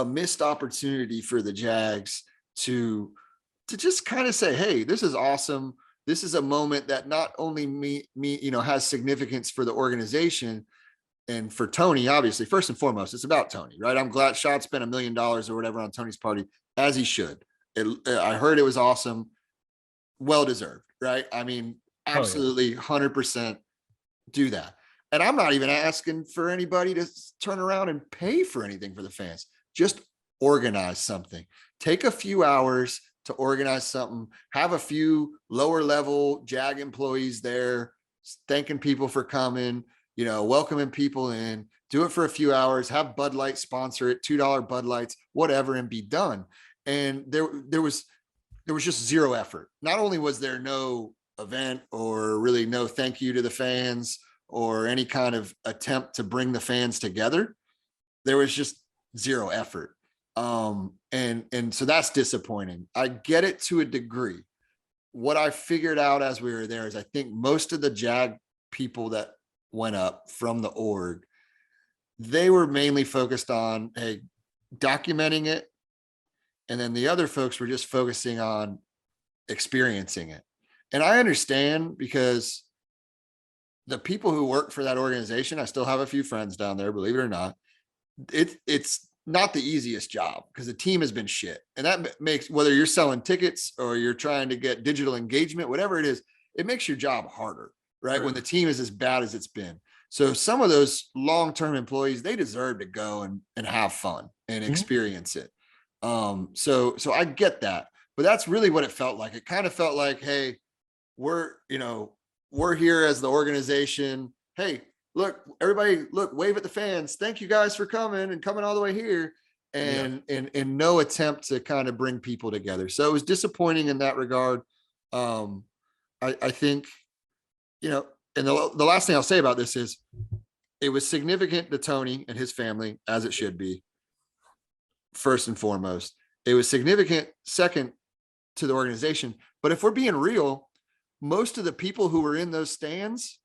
missed opportunity for the Jags to just kind of say, hey, this is awesome. this is a moment that not only has significance for the organization and for Tony, obviously, first and foremost, it's about Tony, right? I'm glad Shad spent $1 million or whatever on Tony's party, as he should. I heard it was awesome. Well deserved, right? I mean, absolutely 100% do that. And I'm not even asking for anybody to turn around and pay for anything for the fans. Just organize something. Take a few hours to organize something. Have a few lower level Jag employees there, thanking people for coming, welcoming people in. Do it for a few hours. Have Bud Light sponsor it, $2 Bud Lights, whatever, and be done. And there was just zero effort. Not only was there no event or really no thank you to the fans or any kind of attempt to bring the fans together, there was just zero effort. And so that's disappointing. I get it to a degree. What I figured out as we were there is I think most of the Jag people that went up from the org, they were mainly focused on, hey, documenting it. And then the other folks were just focusing on experiencing it. And I understand, because the people who work for that organization, I still have a few friends down there, believe it or not, it's not the easiest job because the team has been shit. And that makes, whether you're selling tickets or you're trying to get digital engagement, whatever it is, it makes your job harder, right? When the team is as bad as it's been. So some of those long-term employees, they deserve to go and have fun and experience it. So I get that, but that's really what it felt like. It kind of felt like, hey, we're here as the organization. Hey, look, everybody, look, wave at the fans. Thank you guys for coming and coming all the way here. And no attempt to kind of bring people together. So it was disappointing in that regard. I think, and the last thing I'll say about this is it was significant to Tony and his family, as it should be. First and foremost, it was significant second to the organization. But if we're being real, most of the people who were in those stands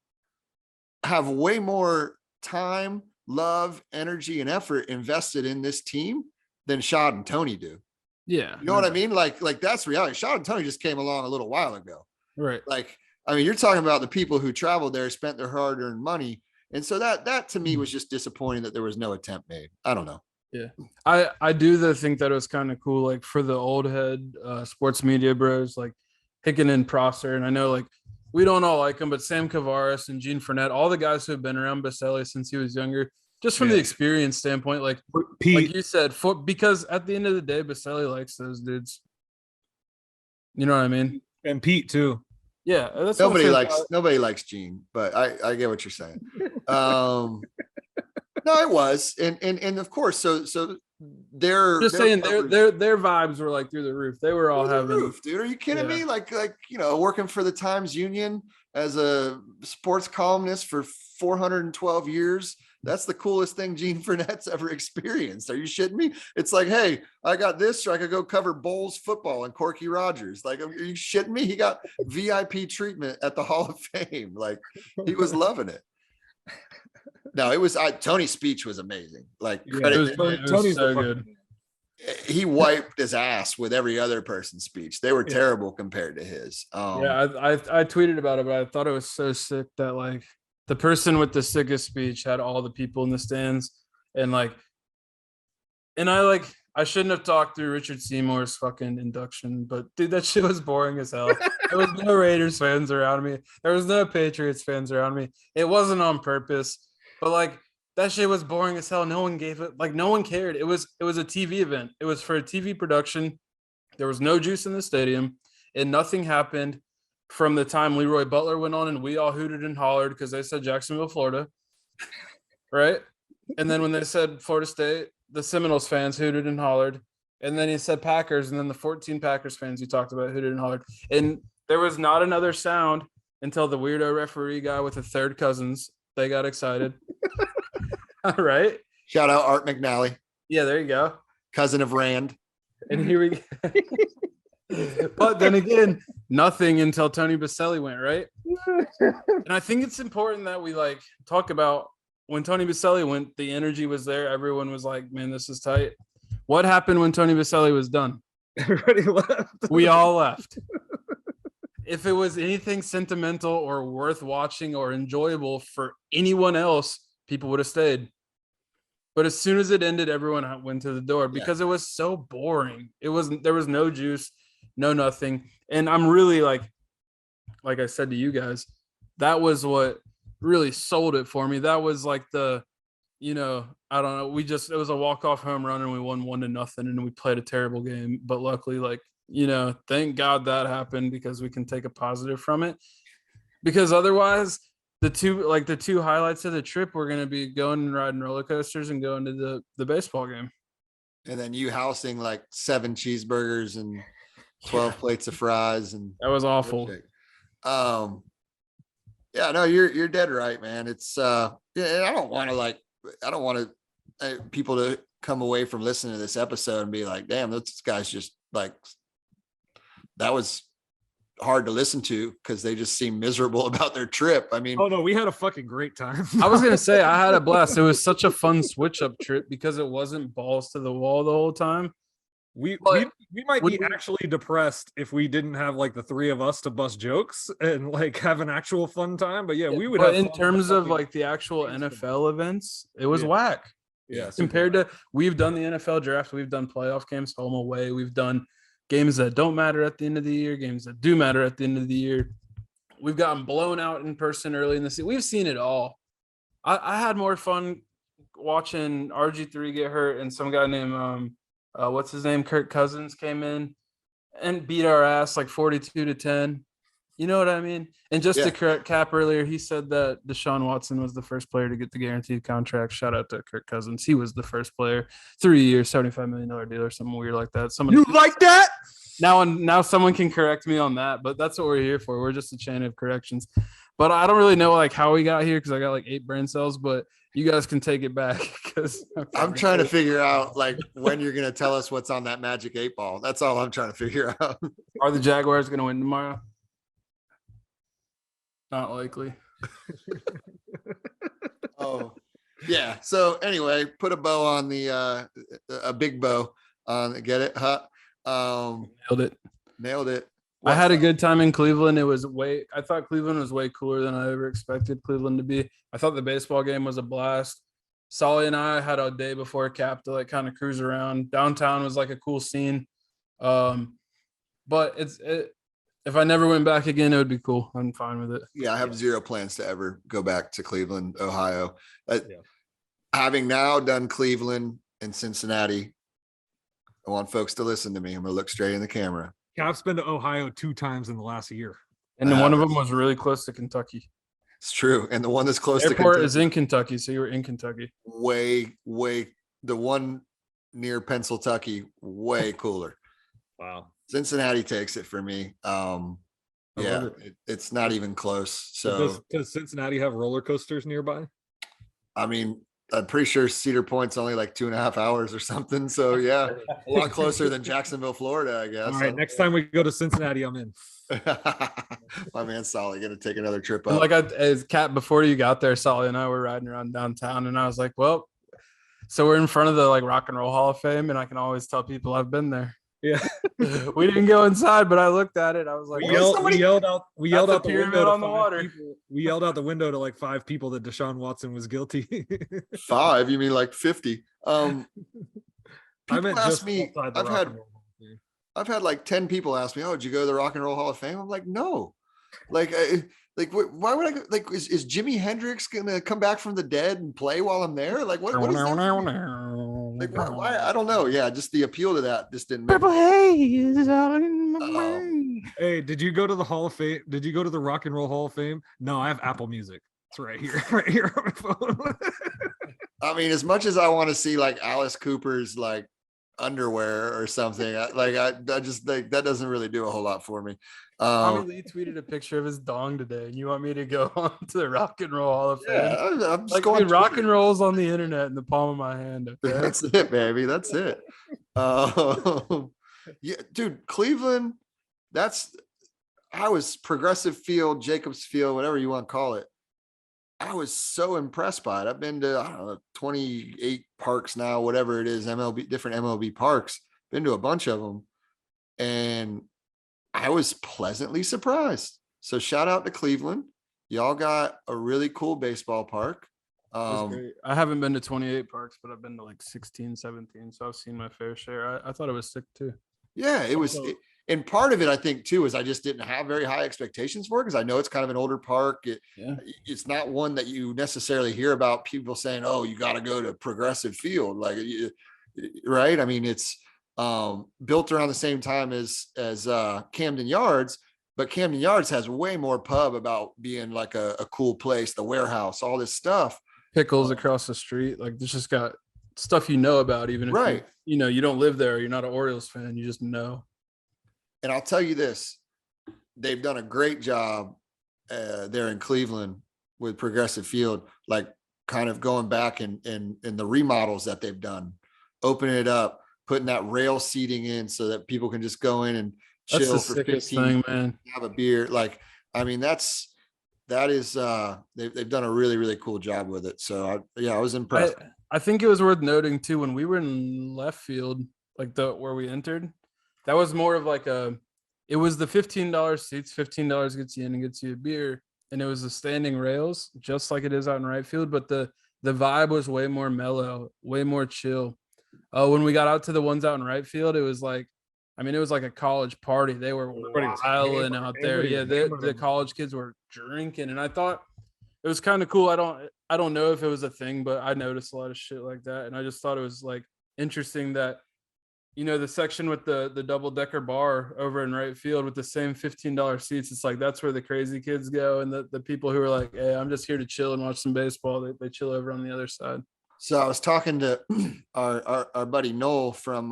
have way more time, love, energy, and effort invested in this team than Shad and Tony do. Yeah. You know what I mean? Like that's reality. Shad and Tony just came along a little while ago. Right. Like, I mean, you're talking about the people who traveled there, spent their hard-earned money. And so that to me was just disappointing that there was no attempt made. I don't know. Yeah. I do think that it was kind of cool, like for the old head sports media bros, like Hicken and Prosser. And I know like we don't all like them, but Sam Kavaris and Gene Fournette, all the guys who have been around Baselli since he was younger, just from the experience standpoint, like Pete, like you said, because at the end of the day, Baselli likes those dudes. You know what I mean? And Pete too. Yeah. That's nobody likes Gene, but I get what you're saying. No, it was. And of course, so they're just saying their vibes were like through the roof. They were all having roof, dude. Are you kidding me? Like, working for the Times Union as a sports columnist for 412 years. That's the coolest thing Gene Fournette's ever experienced. Are you shitting me? It's like, hey, I got this, so I could go cover Bulls football and Corky Rogers. Like, are you shitting me? He got VIP treatment at the Hall of Fame. Like, he was loving it. No, it was Tony's speech was amazing. Like, credit, Tony's so good. He wiped his ass with every other person's speech. They were terrible compared to his. I tweeted about it, but I thought it was so sick that like the person with the sickest speech had all the people in the stands, and I shouldn't have talked through Richard Seymour's fucking induction, but dude, that shit was boring as hell. There was no Raiders fans around me. There was no Patriots fans around me. It wasn't on purpose. But like that shit was boring as hell. No one gave it, like no one cared. It was a TV event. It was for a TV production. There was no juice in the stadium, and nothing happened from the time Leroy Butler went on and we all hooted and hollered because they said Jacksonville, Florida. Right? And then when they said Florida State, the Seminoles fans hooted and hollered. And then he said Packers, and then the 14 Packers fans you talked about hooted and hollered. And there was not another sound until the weirdo referee guy with the third cousins. They got excited. All right. Shout out Art McNally. Yeah, there you go. Cousin of Rand. And here we go. But then again, nothing until Tony Baselli went, right? And I think it's important that we like talk about when Tony Baselli went, the energy was there. Everyone was like, man, this is tight. What happened when Tony Baselli was done? Everybody left. We all left. if it was anything sentimental or worth watching or enjoyable for anyone else, people would have stayed. But as soon as it ended, everyone went to the door because it was so boring. There was no juice, no nothing. And I'm really like I said to you guys, that was what really sold it for me. That was like I don't know. It was a walk-off home run and we won 1-0 and we played a terrible game. But luckily, thank God that happened because we can take a positive from it. Because otherwise, the two highlights of the trip were going to be going and riding roller coasters and going to the baseball game. And then you housing like 7 cheeseburgers and 12 plates of fries. And that was awful. Yeah, no, you're dead right, man. It's I don't want people to come away from listening to this episode and be like, damn, this guy's just like, that was hard to listen to because they just seem miserable about their trip. I mean, oh no, we had a fucking great time. I was gonna say I had a blast. It was such a fun switch up trip because it wasn't balls to the wall the whole time. We might be actually depressed if we didn't have like the 3 of us to bust jokes and like have an actual fun time. But yeah, we would. But in terms of like the actual NFL events, it was whack. Yeah, compared to we've done the NFL draft, we've done playoff games, home away, we've done games that don't matter at the end of the year, games that do matter at the end of the year. We've gotten blown out in person early in the season. We've seen it all. I had more fun watching RG3 get hurt and some guy named what's his name? Kirk Cousins came in and beat our ass like 42-10. You know what I mean? And just to correct Cap earlier, he said that Deshaun Watson was the first player to get the guaranteed contract. Shout out to Kirk Cousins. He was the first player. 3 years, $75 million deal or something weird like that. You like that? Now someone can correct me on that, but that's what we're here for. We're just a chain of corrections. But I don't really know like how we got here because I got like 8 brain cells, but you guys can take it back because I'm trying to figure out like when you're gonna tell us what's on that magic 8 ball. That's all I'm trying to figure out. Are the Jaguars gonna win tomorrow? Not likely. Oh, yeah. So anyway, put a bow on a big bow on. Get it? Huh? Nailed it. I had a good time in Cleveland. I thought Cleveland was way cooler than I ever expected Cleveland to be. I thought the baseball game was a blast. Solly and I had a day before Cap to like kind of cruise around. Downtown was like a cool scene. But if I never went back again, it would be cool. I'm fine with it. Yeah, I have zero plans to ever go back to Cleveland, Ohio. Having now done Cleveland and Cincinnati, I want folks to listen to me. I'm going to look straight in the camera. Cap's been to Ohio 2 times in the last year. And then one of them was really close to Kentucky. It's true. And the one that's close to Airport Kentucky is in Kentucky, so you were in Kentucky. Way, the one near Pennsylvania, way cooler. Wow. Cincinnati takes it for me. It's not even close. So does Cincinnati have roller coasters nearby? I mean, I'm pretty sure Cedar Point's only like 2.5 hours or something. So yeah, a lot closer than Jacksonville, Florida, I guess. All right, next time we go to Cincinnati, I'm in. My man Solly gonna take another trip up. Like as Cat, before you got there, Solly and I were riding around downtown, and I was like, well, so we're in front of the like Rock and Roll Hall of Fame, and I can always tell people I've been there. Yeah. We didn't go inside, but I looked at it. I was like, we yelled out the window on the water. We yelled out the window to like 5 people that Deshaun Watson was guilty. 5? You mean like 50? I meant ask just me. I've had like 10 people ask me, "Oh, did you go to the Rock and Roll Hall of Fame?" I'm like, "No." Like why would I go? Like, is Jimi Hendrix gonna come back from the dead and play while I'm there? Like, what is that? Like, why? I don't know. Yeah, just the appeal to that just didn't. Purple haze is all in my mind. Hey, did you go to the Hall of Fame? Did you go to the Rock and Roll Hall of Fame? No, I have Apple Music. It's right here on my phone. I mean, as much as I want to see like Alice Cooper's like underwear or something, I just like that doesn't really do a whole lot for me. Tommy Lee tweeted a picture of his dong today, and you want me to go on to the Rock and Roll Hall of Fame? Yeah, I'm just like, going. Dude, rock and rolls on the internet in the palm of my hand. Okay? That's it, baby. That's it. Yeah, dude, Cleveland. I was Progressive Field, Jacobs Field, whatever you want to call it. I was so impressed by it. I've been to, I don't know, 28 parks now, whatever it is, different MLB parks. Been to a bunch of them, and I was pleasantly surprised. So shout out to Cleveland. Y'all got a really cool baseball park. That's great. I haven't been to 28 parks, but I've been to like 16, 17. So I've seen my fair share. I thought it was sick too. Yeah, it was. Also- And part of it, I think, too, is I just didn't have very high expectations for it because I know it's kind of an older park. It's not one that you necessarily hear about people saying, "Oh, you got to go to Progressive Field," right? I mean, it's built around the same time as Camden Yards, but Camden Yards has way more pub about being like a cool place, the warehouse, all this stuff. Pickles across the street, like this just got stuff you know about, even if Right. you don't live there, you're not an Orioles fan, you just know. And I'll tell you this, they've done a great job there in Cleveland with Progressive Field, like kind of going back and the remodels that they've done, opening it up, putting that rail seating in so that people can just go in and That's chill the for sickest 15 thing, man. have a beer. Like, I mean, that is they've done a really, really cool job with it. So I was impressed. I think it was worth noting too, when we were in left field, like where we entered, that was more of like it was the $15 seats. $15 gets you in and gets you a beer, and it was the standing rails, just like it is out in right field. But the vibe was way more mellow, way more chill. When we got out to the ones out in right field, it was like, I mean, it was like a college party. They were wilding out there. Yeah, the college kids were drinking, and I thought it was kind of cool. I don't know if it was a thing, but I noticed a lot of shit like that, and I just thought it was like interesting that, the section with the double-decker bar over in right field with the same $15 seats, it's like that's where the crazy kids go, and the people who are like, hey, I'm just here to chill and watch some baseball, they chill over on the other side. So I was talking to our buddy Noel from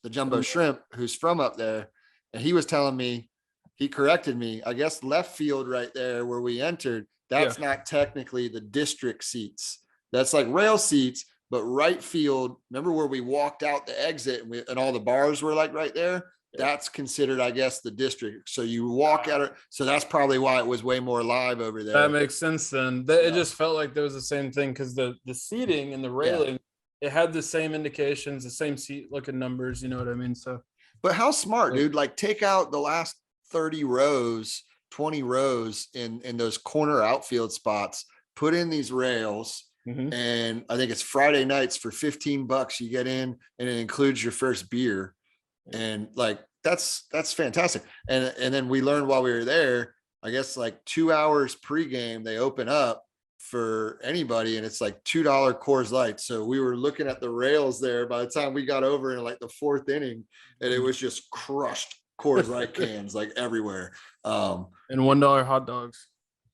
the Jumbo Shrimp, who's from up there, and he was telling me, he corrected me, I guess left field right there where we entered, that's not technically the district seats. That's like rail seats. But right field, remember where we walked out the exit and all the bars were like right there? That's considered, I guess, the district. So you walk out it. So that's probably why it was way more live over there. That makes sense then. It just felt like there was the same thing because the seating and the railing, it had the same indications, the same seat looking numbers. You know what I mean? So, but how smart, dude? Like take out the last 30 rows, 20 rows in those corner outfield spots, put in these rails. Mm-hmm. And I think it's Friday nights for $15 you get in, and it includes your first beer. And like, that's fantastic. And then we learned while we were there, I guess like 2 hours pregame, they open up for anybody, and it's like $2 Coors Light. So we were looking at the rails there by the time we got over in like the fourth inning, and it was just crushed Coors Light cans like everywhere. And $1 hot dogs.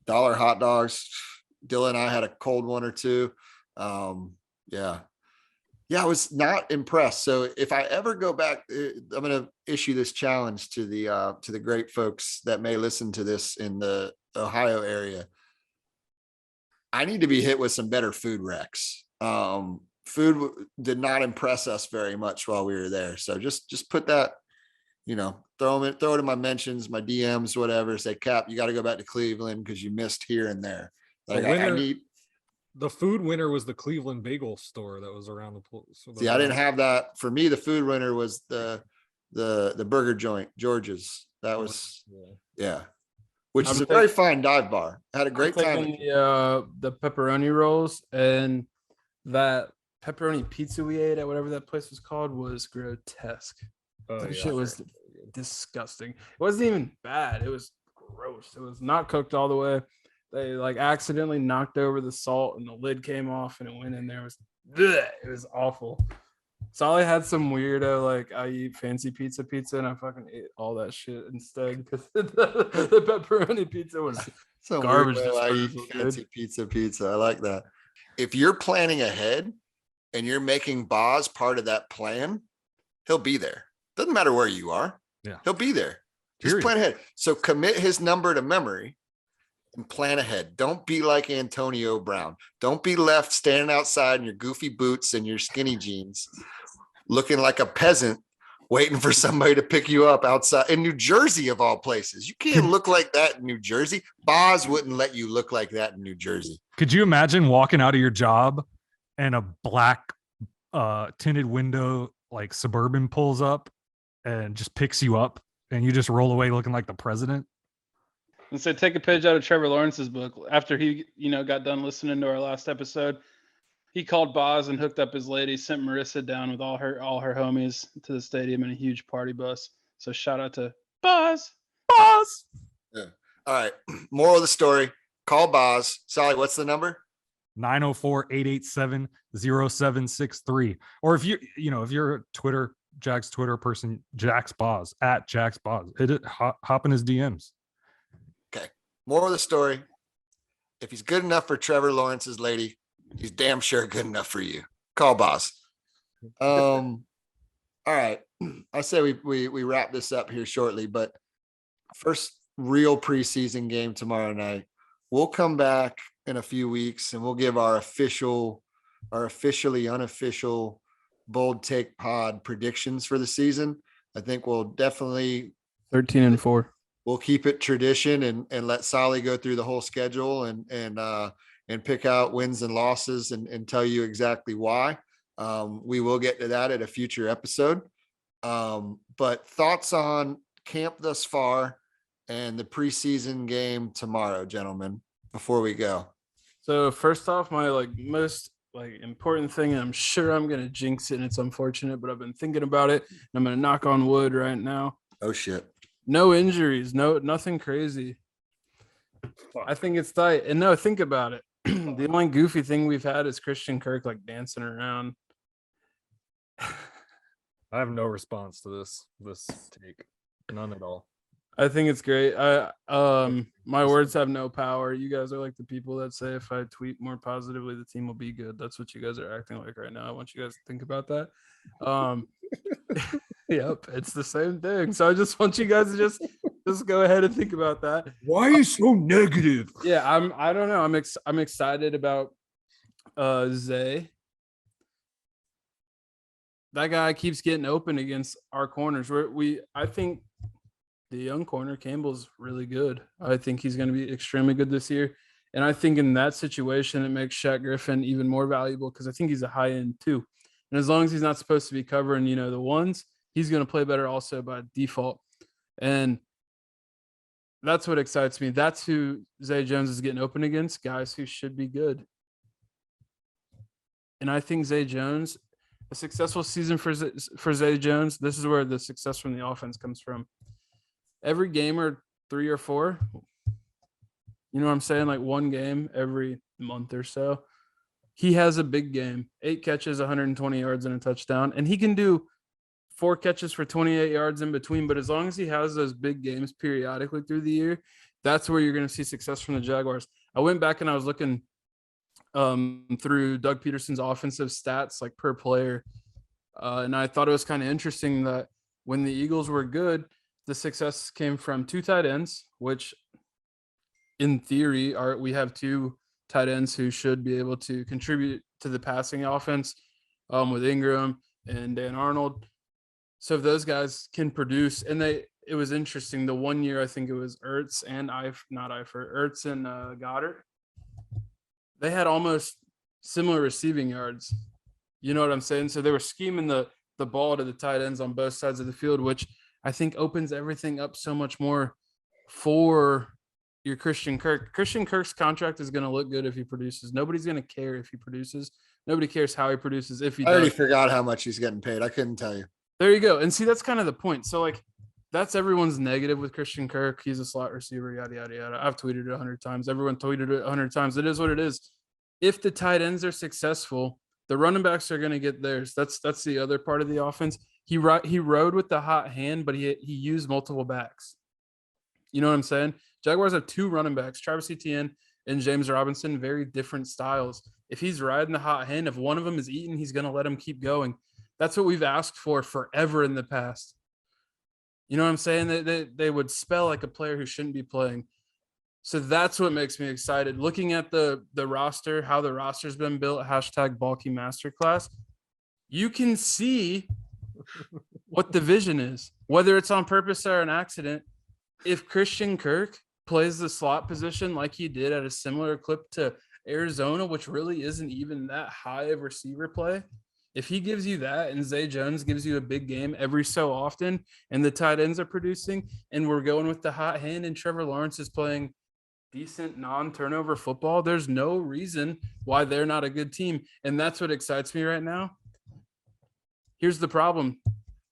$1 hot dogs. Dilla and I had a cold one or two. I was not impressed. So if I ever go back, I'm going to issue this challenge to the great folks that may listen to this in the Ohio area. I need to be hit with some better food wrecks. Food did not impress us very much while we were there. So just put that, throw it in my mentions, my DMs, whatever. Say, Cap, you got to go back to Cleveland because you missed here and there. Like the food winner was the Cleveland Bagel store that was around the place. So I didn't have that. For me, the food winner was the burger joint, George's. That was which is a very fine dive bar. I had a great time. The pepperoni rolls and that pepperoni pizza we ate at whatever that place was called was grotesque. That shit was disgusting. It wasn't even bad. It was gross. It was not cooked all the way. They like accidentally knocked over the salt and the lid came off and it went in there. It was awful. Solly had some weirdo, like I eat fancy pizza and I fucking ate all that shit instead because the pepperoni pizza was so garbage. I eat fancy pizza. I like that. If you're planning ahead and you're making Boz part of that plan, he'll be there. Doesn't matter where you are. Yeah. He'll be there. Just plan ahead. So commit his number to memory and plan ahead. Don't be like Antonio Brown. Don't be left standing outside in your goofy boots and your skinny jeans, looking like a peasant, waiting for somebody to pick you up outside in New Jersey, of all places. You can't look like that in New Jersey. Boz wouldn't let you look like that in New Jersey. Could you imagine walking out of your job and a black tinted window like Suburban pulls up and just picks you up and you just roll away looking like the president. And so take a page out of Trevor Lawrence's book. After he, got done listening to our last episode, he called Boz and hooked up his lady, sent Marissa down with all her homies to the stadium in a huge party bus. So shout out to Boz. Boss. Yeah. All right. Moral of the story: call Boz. Sally, what's the number? 904-887-0763. Or if you're a Jags Twitter person, Jax Boz at Jax Boz. Hop in his DMs. Okay. Moral of the story: if he's good enough for Trevor Lawrence's lady, he's damn sure good enough for you. Call Boz. All right. I say we wrap this up here shortly, but first real preseason game tomorrow night. We'll come back in a few weeks and we'll give our officially unofficial bold take pod predictions for the season. I think we'll definitely 13-4. We'll keep it tradition and let Solly go through the whole schedule and pick out wins and losses and tell you exactly why. We will get to that at a future episode. But thoughts on camp thus far and the preseason game tomorrow, gentlemen, before we go. So first off, my most important thing, and I'm sure I'm gonna jinx it, and it's unfortunate, but I've been thinking about it, and I'm gonna knock on wood right now. Oh shit. No injuries, nothing crazy. I think it's tight. And no, think about it. The only goofy thing we've had is Christian Kirk dancing around. I have no response to this take. None at all. I think it's great. My words have no power. You guys are like the people that say if I tweet more positively, the team will be good. That's what you guys are acting like right now. I want you guys to think about that. Yep, it's the same thing. So I just want you guys to just go ahead and think about that. Why are you so negative? Yeah, I don't know. I'm excited about Zay. That guy keeps getting open against our corners. I think the young corner Campbell's really good. I think he's going to be extremely good this year. And I think in that situation, it makes Shaq Griffin even more valuable because I think he's a high end too. And as long as he's not supposed to be covering, the ones, he's going to play better also by default. And that's what excites me. That's who Zay Jones is getting open against, guys who should be good. And I think Zay Jones, a successful season for Zay Jones, this is where the success from the offense comes from. Every game or 3 or 4, you know what I'm saying? One game every month or so. He has a big game, 8 catches, 120 yards and a touchdown. And he can do 4 catches for 28 yards in between. But as long as he has those big games periodically through the year, that's where you're going to see success from the Jaguars. I went back and I was looking through Doug Peterson's offensive stats per player. And I thought it was kind of interesting that when the Eagles were good, the success came from 2 tight ends, which in theory we have 2 tight ends who should be able to contribute to the passing offense with Ingram and Dan Arnold. So if those guys can produce, and it was interesting. The one year, I think it was Ertz and Ertz and Goddard. They had almost similar receiving yards. You know what I'm saying? So they were scheming the ball to the tight ends on both sides of the field, which I think opens everything up so much more for your Christian Kirk. Christian Kirk's contract is going to look good if he produces. Nobody's going to care if he produces. Nobody cares how he produces if he does. I already forgot how much he's getting paid. I couldn't tell you. There you go. And see, that's kind of the point. So, that's everyone's negative with Christian Kirk. He's a slot receiver, yada, yada, yada. I've tweeted it 100 times. Everyone tweeted it 100 times. It is what it is. If the tight ends are successful, the running backs are going to get theirs. That's the other part of the offense. He rode with the hot hand, but he used multiple backs. You know what I'm saying? Jaguars have 2 running backs, Travis Etienne and James Robinson, very different styles. If he's riding the hot hand, if one of them is eating, he's going to let him keep going. That's what we've asked for forever in the past. You know what I'm saying? They would spell like a player who shouldn't be playing. So that's what makes me excited. Looking at the roster, how the roster's been built, #Balky Masterclass, you can see what the vision is, whether it's on purpose or an accident. If Christian Kirk plays the slot position like he did at a similar clip to Arizona, which really isn't even that high of receiver play, If he gives you that and Zay Jones gives you a big game every so often and the tight ends are producing and we're going with the hot hand and Trevor Lawrence is playing decent non-turnover football, there's no reason why they're not a good team. And that's what excites me right now. Here's the problem.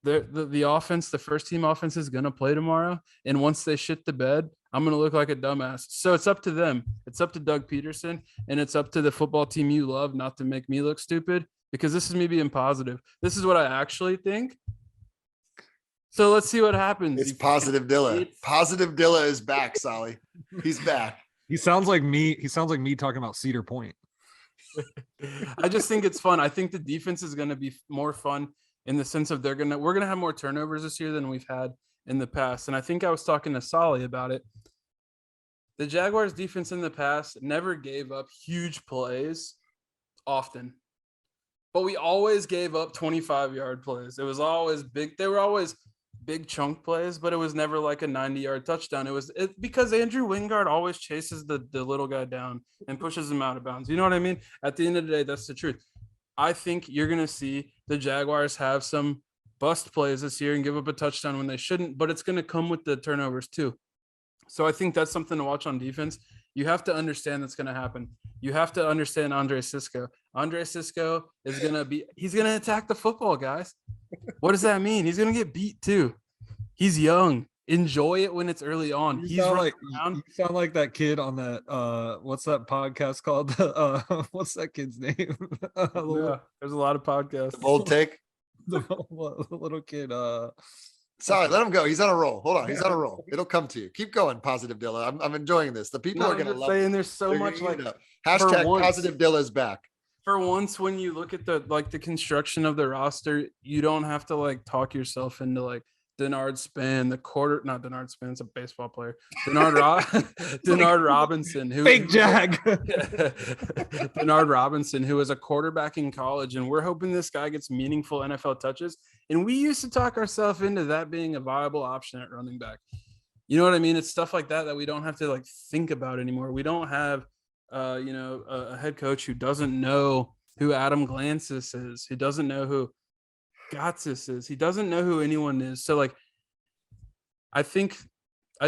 The offense, the first team offense is going to play tomorrow. And once they shit the bed, I'm going to look like a dumbass. So it's up to them. It's up to Doug Peterson and it's up to the football team you love not to make me look stupid, because this is me being positive. This is what I actually think. So let's see what happens. It's Positive Dilla. Positive Dilla is back, Solly. He's back. He sounds like me. He sounds like me talking about Cedar Point. I just think it's fun. I think the defense is going to be more fun in the sense of we're going to have more turnovers this year than we've had in the past. And I think I was talking to Solly about it. The Jaguars defense in the past never gave up huge plays often, but we always gave up 25-yard plays. It was always big. They were always big chunk plays, but it was never like a 90-yard touchdown. It was because Andrew Wingard always chases the little guy down and pushes him out of bounds. You know what I mean? At the end of the day, that's the truth. I think you're going to see the Jaguars have some bust plays this year and give up a touchdown when they shouldn't, but it's going to come with the turnovers too. So I think that's something to watch on defense. You have to understand that's going to happen. You have to understand Andre Sisco. Andre Sisco is going to he's going to attack the football, guys. What does that mean? He's going to get beat too. He's young. Enjoy it when it's early on. You sound like that kid on that what's that podcast called? What's that kid's name? Yeah, there's a lot of podcasts. The Bold Take. The little kid. Sorry, let him go. He's on a roll. Hold on, he's on a roll. It'll come to you. Keep going, Positive Dilla. I'm enjoying this. The people are going to love it. There's so much like hashtag Positive Dilla is back. For once, when you look at the construction of the roster, you don't have to like talk yourself into like Denard Span, not Denard Span, it's a baseball player. Denard Robinson, who fake Jag. Denard Robinson, who was a quarterback in college, and we're hoping this guy gets meaningful NFL touches. And we used to talk ourselves into that being a viable option at running back. You know what I mean? It's stuff like that we don't have to like think about anymore. We don't have a head coach who doesn't know who Adam Glancis is. He doesn't know who Gotsis is. He doesn't know who anyone is. So like, I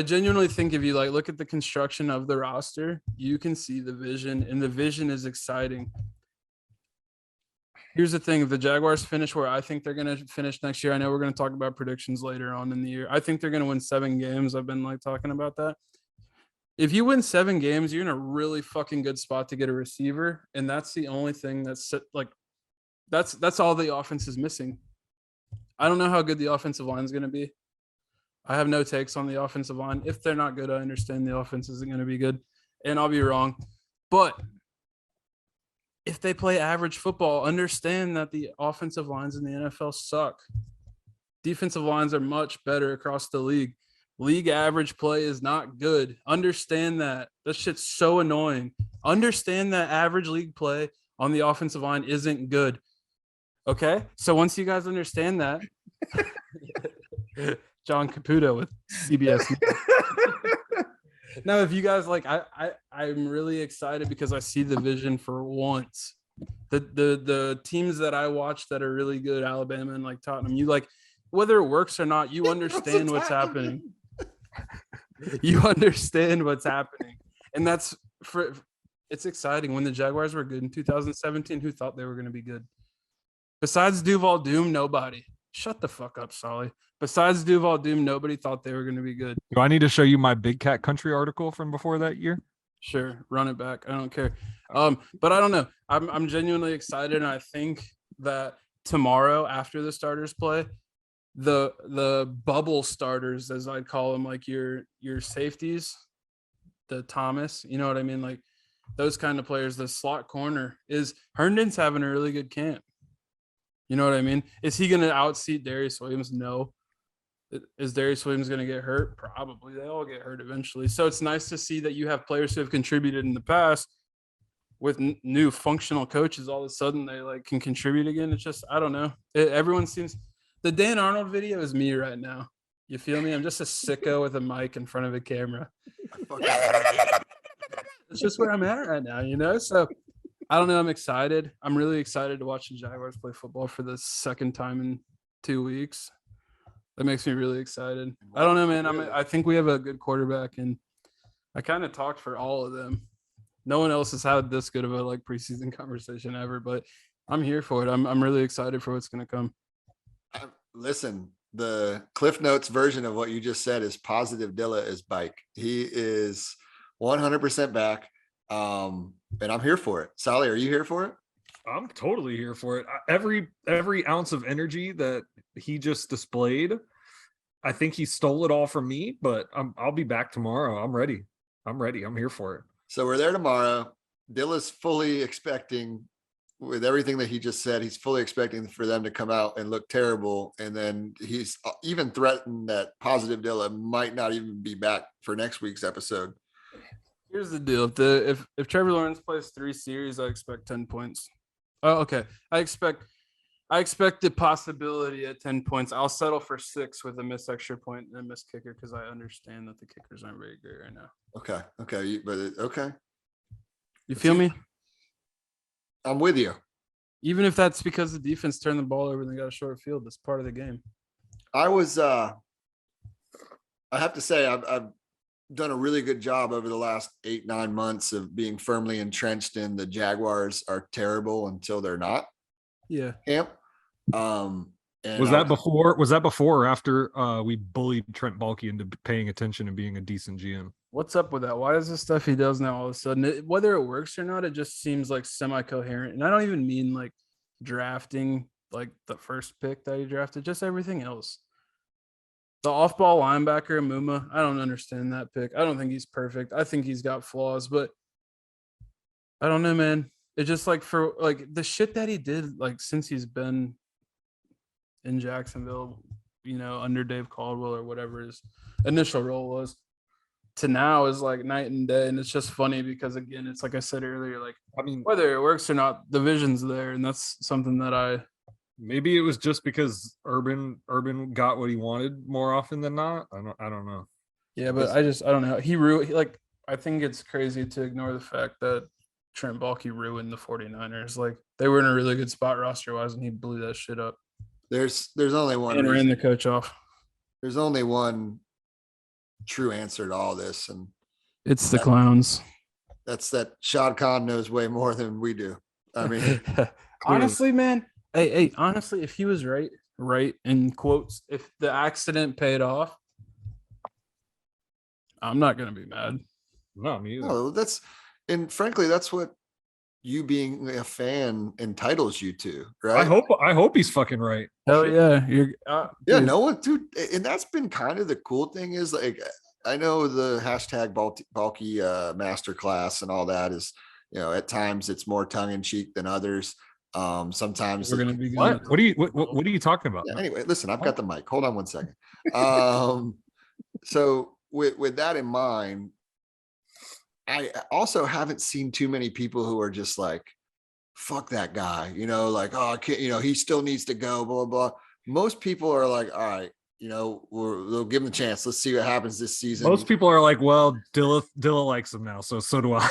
genuinely think if you like look at the construction of the roster, you can see the vision, and the vision is exciting. Here's the thing: if the Jaguars finish where I think they're going to finish next year, I know we're going to talk about predictions later on in the year. I think they're going to win 7 games. I've been like talking about that. If you win 7 games, you're in a really fucking good spot to get a receiver, and that's the only thing that's all the offense is missing. I don't know how good the offensive line is going to be. I have no takes on the offensive line. If they're not good, I understand the offense isn't going to be good, and I'll be wrong. But if they play average football, understand that the offensive lines in the NFL suck. Defensive lines are much better across the league. League average play is not good. Understand that. That shit's so annoying. Understand that average league play on the offensive line isn't good. Okay? So once you guys understand that, John Caputo with CBS. Now, if you guys like, I'm really excited because I see the vision for once. The teams that I watch that are really good, Alabama and like Tottenham, you like, whether it works or not, you understand what's happening. You understand what's happening. And it's exciting. When the Jaguars were good in 2017, who thought they were going to be good? Besides Duval Doom, nobody. Shut the fuck up, Solly. Besides Duval Doom, nobody thought they were going to be good. Do I need to show you my Big Cat Country article from before that year? Sure, run it back. I don't care. But I don't know. I'm genuinely excited, and I think that tomorrow after the starters play, the bubble starters, as I'd call them, like your safeties, the Thomas, you know what I mean? Like those kind of players, the slot corner is Herndon's having a really good camp. You know what I mean? Is he going to outseat Darius Williams? No. Is Darius Williams going to get hurt? Probably. They all get hurt eventually. So it's nice to see that you have players who have contributed in the past with new functional coaches. All of a sudden they like can contribute again. It's just, I don't know. Everyone seems the Dan Arnold video is me right now. You feel me? I'm just a sicko with a mic in front of a camera. It's just where I'm at right now, you know? So I don't know. I'm excited. I'm really excited to watch the Jaguars play football for the second time in 2 weeks. That makes me really excited. I don't know, man. I think we have a good quarterback, and I kind of talked for all of them. No one else has had this good of a like preseason conversation ever, but I'm here for it. I'm really excited for what's going to come. Listen, the Cliff Notes version of what you just said is Positive Dilla is bike. He is 100% back. And I'm here for it. Sally, are you here for it? I'm totally here for it. Every ounce of energy that he just displayed, I think he stole it all from me, but I'll be back tomorrow. I'm ready. I'm here for it. So we're there tomorrow. Dilla's fully expecting, with everything that he just said, he's fully expecting for them to come out and look terrible. And then he's even threatened that Positive Dilla might not even be back for next week's episode. Here's the deal. If Trevor Lawrence plays 3 series, I expect 10 points. Oh, okay. I expect the possibility at 10 points. I'll settle for 6 with a missed extra point and a missed kicker because I understand that the kickers aren't very great right now. Okay. Okay. You feel me? I'm with you. Even if that's because the defense turned the ball over and they got a short field, that's part of the game. I have to say, I've done a really good job over the last 8-9 months of being firmly entrenched in the Jaguars are terrible until they're not. Yeah. Camp. And Was that before or after we bullied Trent Baalke into paying attention and being a decent GM? What's up with that? Why does the stuff he does now all of a sudden, whether it works or not, it just seems like semi-coherent. And I don't even mean like drafting like the first pick that he drafted, just everything else. The off-ball linebacker, Muma, I don't understand that pick. I don't think he's perfect. I think he's got flaws, but I don't know, man. It's just like for like the shit that he did, like since he's been in Jacksonville, under Dave Caldwell or whatever his initial role was, to now is like night and day. And it's just funny because, again, it's like I said earlier, like, I mean, whether it works or not, the vision's there. And that's something that maybe it was just because Urban got what he wanted more often than not. I don't know. Yeah, but I don't know. I think it's crazy to ignore the fact that Trent Baalke ruined the 49ers. Like, they were in a really good spot roster wise, and he blew that shit up. There's only one and reason. Ran the coach off. There's only one true answer to all this, and it's the clowns. That's that Shad Khan knows way more than we do. I mean, honestly, man. Hey, honestly, if he was right in quotes, if the accident paid off, I'm not gonna be mad. No, me either. No, frankly, that's what you being a fan entitles you to, right? I hope he's fucking right. Hell yeah. Yeah, no one, dude. And that's been kind of the cool thing is, like, I know the hashtag Baalke masterclass and all that is, at times it's more tongue in cheek than others. Sometimes we're gonna be what are you talking about? Yeah, anyway, listen, I've got the mic. Hold on one second. So with that in mind, I also haven't seen too many people who are just like, fuck that guy, like, oh, I can't, he still needs to go, blah, blah, blah. Most people are like, all right, we'll give him a chance. Let's see what happens this season. Most people are like, well, Dilla likes him now, so do I.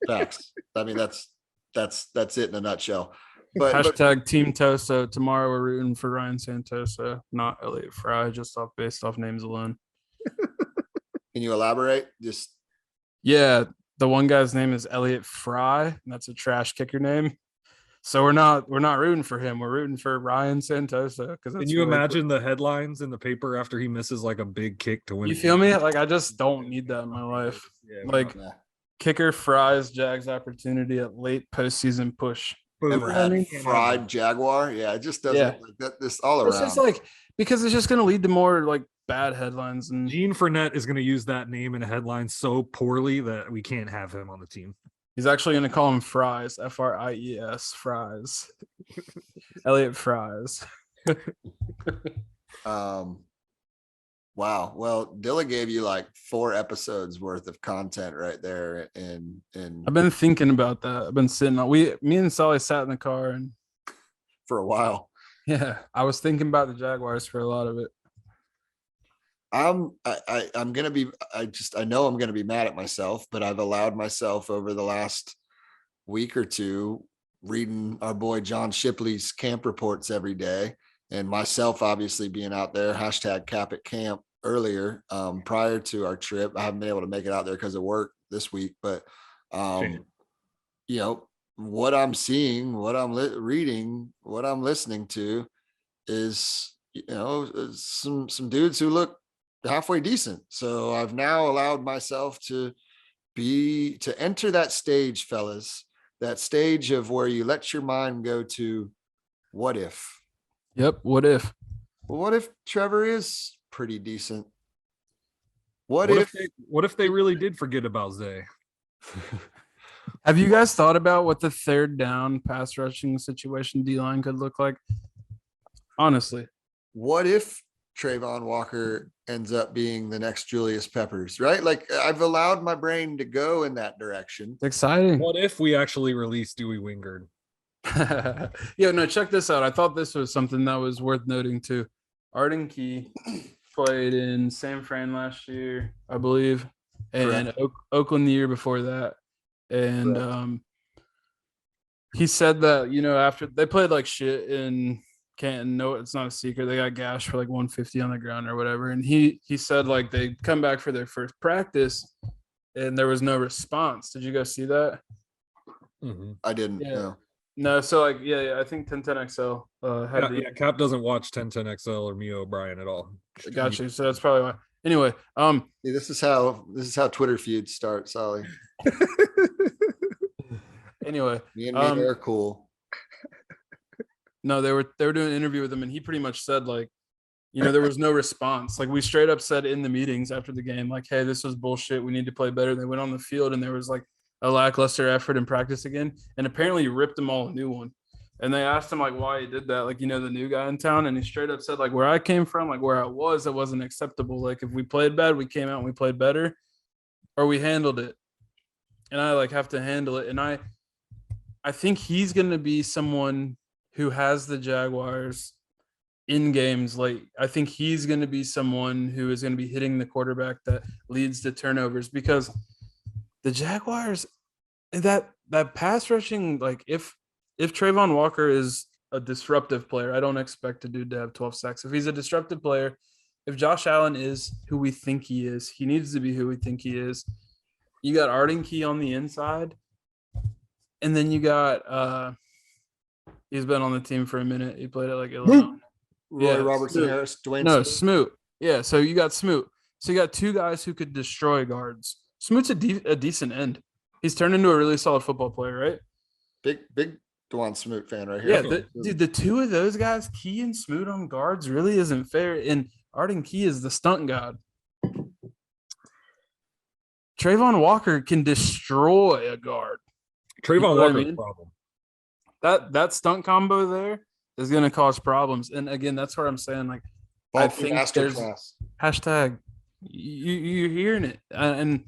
Facts. I mean, that's it in a nutshell. But hashtag Team Tosa. Tomorrow we're rooting for Ryan Santosa, not Elliott Fry, just based off names alone. Can you elaborate? Yeah, the one guy's name is Elliott Fry, and that's a trash kicker name. So we're not rooting for him. We're rooting for Ryan Santosa. Can you imagine the headlines in the paper after he misses like a big kick to win? You feel me? Like, I just don't need that in my life. Yeah, kicker Fry's Jags opportunity at late postseason push. Ever had fried Jaguar? Yeah, it just doesn't like that. This all around. It's just like, because it's just going to lead to more like bad headlines. And Gene Fournette is going to use that name in a headline so poorly that we can't have him on the team. He's actually going to call him Fries, Fries, Fries. Elliott Fries. Wow. Well, Dilla gave you like 4 episodes worth of content right there. And I've been thinking about that. I've been sitting on, me and Sully sat in the car and for a while. Yeah. I was thinking about the Jaguars for a lot of it. I know I'm going to be mad at myself, but I've allowed myself over the last week or two reading our boy John Shipley's camp reports every day, and myself obviously being out there, #Cap at camp earlier prior to our trip. I haven't been able to make it out there because of work this week, but you know, what I'm seeing, what I'm reading, what I'm listening to is, you know, some dudes who look halfway decent. So I've now allowed myself to enter that stage, fellas, that stage of where you let your mind go to what if. Yep. What if? Well, what if Trevor is pretty decent? What if they really did forget about Zay? Have you guys thought about what the third down pass rushing situation D-line could look like? Honestly. What if Trayvon Walker ends up being the next Julius Peppers, right? Like, I've allowed my brain to go in that direction. It's exciting. What if we actually release Dewey Wingard? Yeah, no, check this out. I thought this was something that was worth noting too. Arden Key played in San Fran last year, I believe, and Oakland the year before that. And he said that, you know, after they played like shit in Canton, no, it's not a secret, they got gashed for like 150 on the ground or whatever. And he said like they come back for their first practice and there was no response. Did you guys see that? Mm-hmm. I didn't Yeah. know. No, so like I think 1010XL had the Cap doesn't watch 1010XL or Mio O'Brien at all. got you. So that's probably why. Anyway, See, this is how Twitter feuds start, Solly. anyway, Me and me are cool. no, they were doing an interview with him, and he pretty much said like, you know, there was no response. Like we straight up said in the meetings after the game, like, hey, this was bullshit. We need to play better. And they went on the field, and there was like a lackluster effort in practice again. And apparently he ripped them all a new one. And they asked him like why he did that, like, you know, the new guy in town, and he straight up said like where I came from, like where I was, that wasn't acceptable. Like if we played bad, we came out and we played better, or we handled it. And I like have to handle it. And I think he's going to be someone who has the Jaguars in games late. I think he's going to be someone who is going to be hitting the quarterback that leads to turnovers, because the Jaguars, that pass rushing, like if Trayvon Walker is a disruptive player, I don't expect a dude to have 12 sacks. If he's a disruptive player, if Josh Allen is who we think he is, he needs to be who we think he is. You got Arden Key on the inside, and then you got he's been on the team for a minute. He played at like Illinois. Roy Robertson Harris, Dwayne. No, Smoot. Yeah, so you got Smoot. So you got two guys who could destroy guards. Smoot's a decent end. He's turned into a really solid football player, right? Big Dwan Smoot fan right here. Yeah, dude, the two of those guys, Key and Smoot on guards, really isn't fair. And Arden Key is the stunt god. Trayvon Walker can destroy a guard. Trayvon Walker's a problem. That stunt combo there is going to cause problems. And again, that's where I'm saying, like, I think there's hashtag you're hearing it. And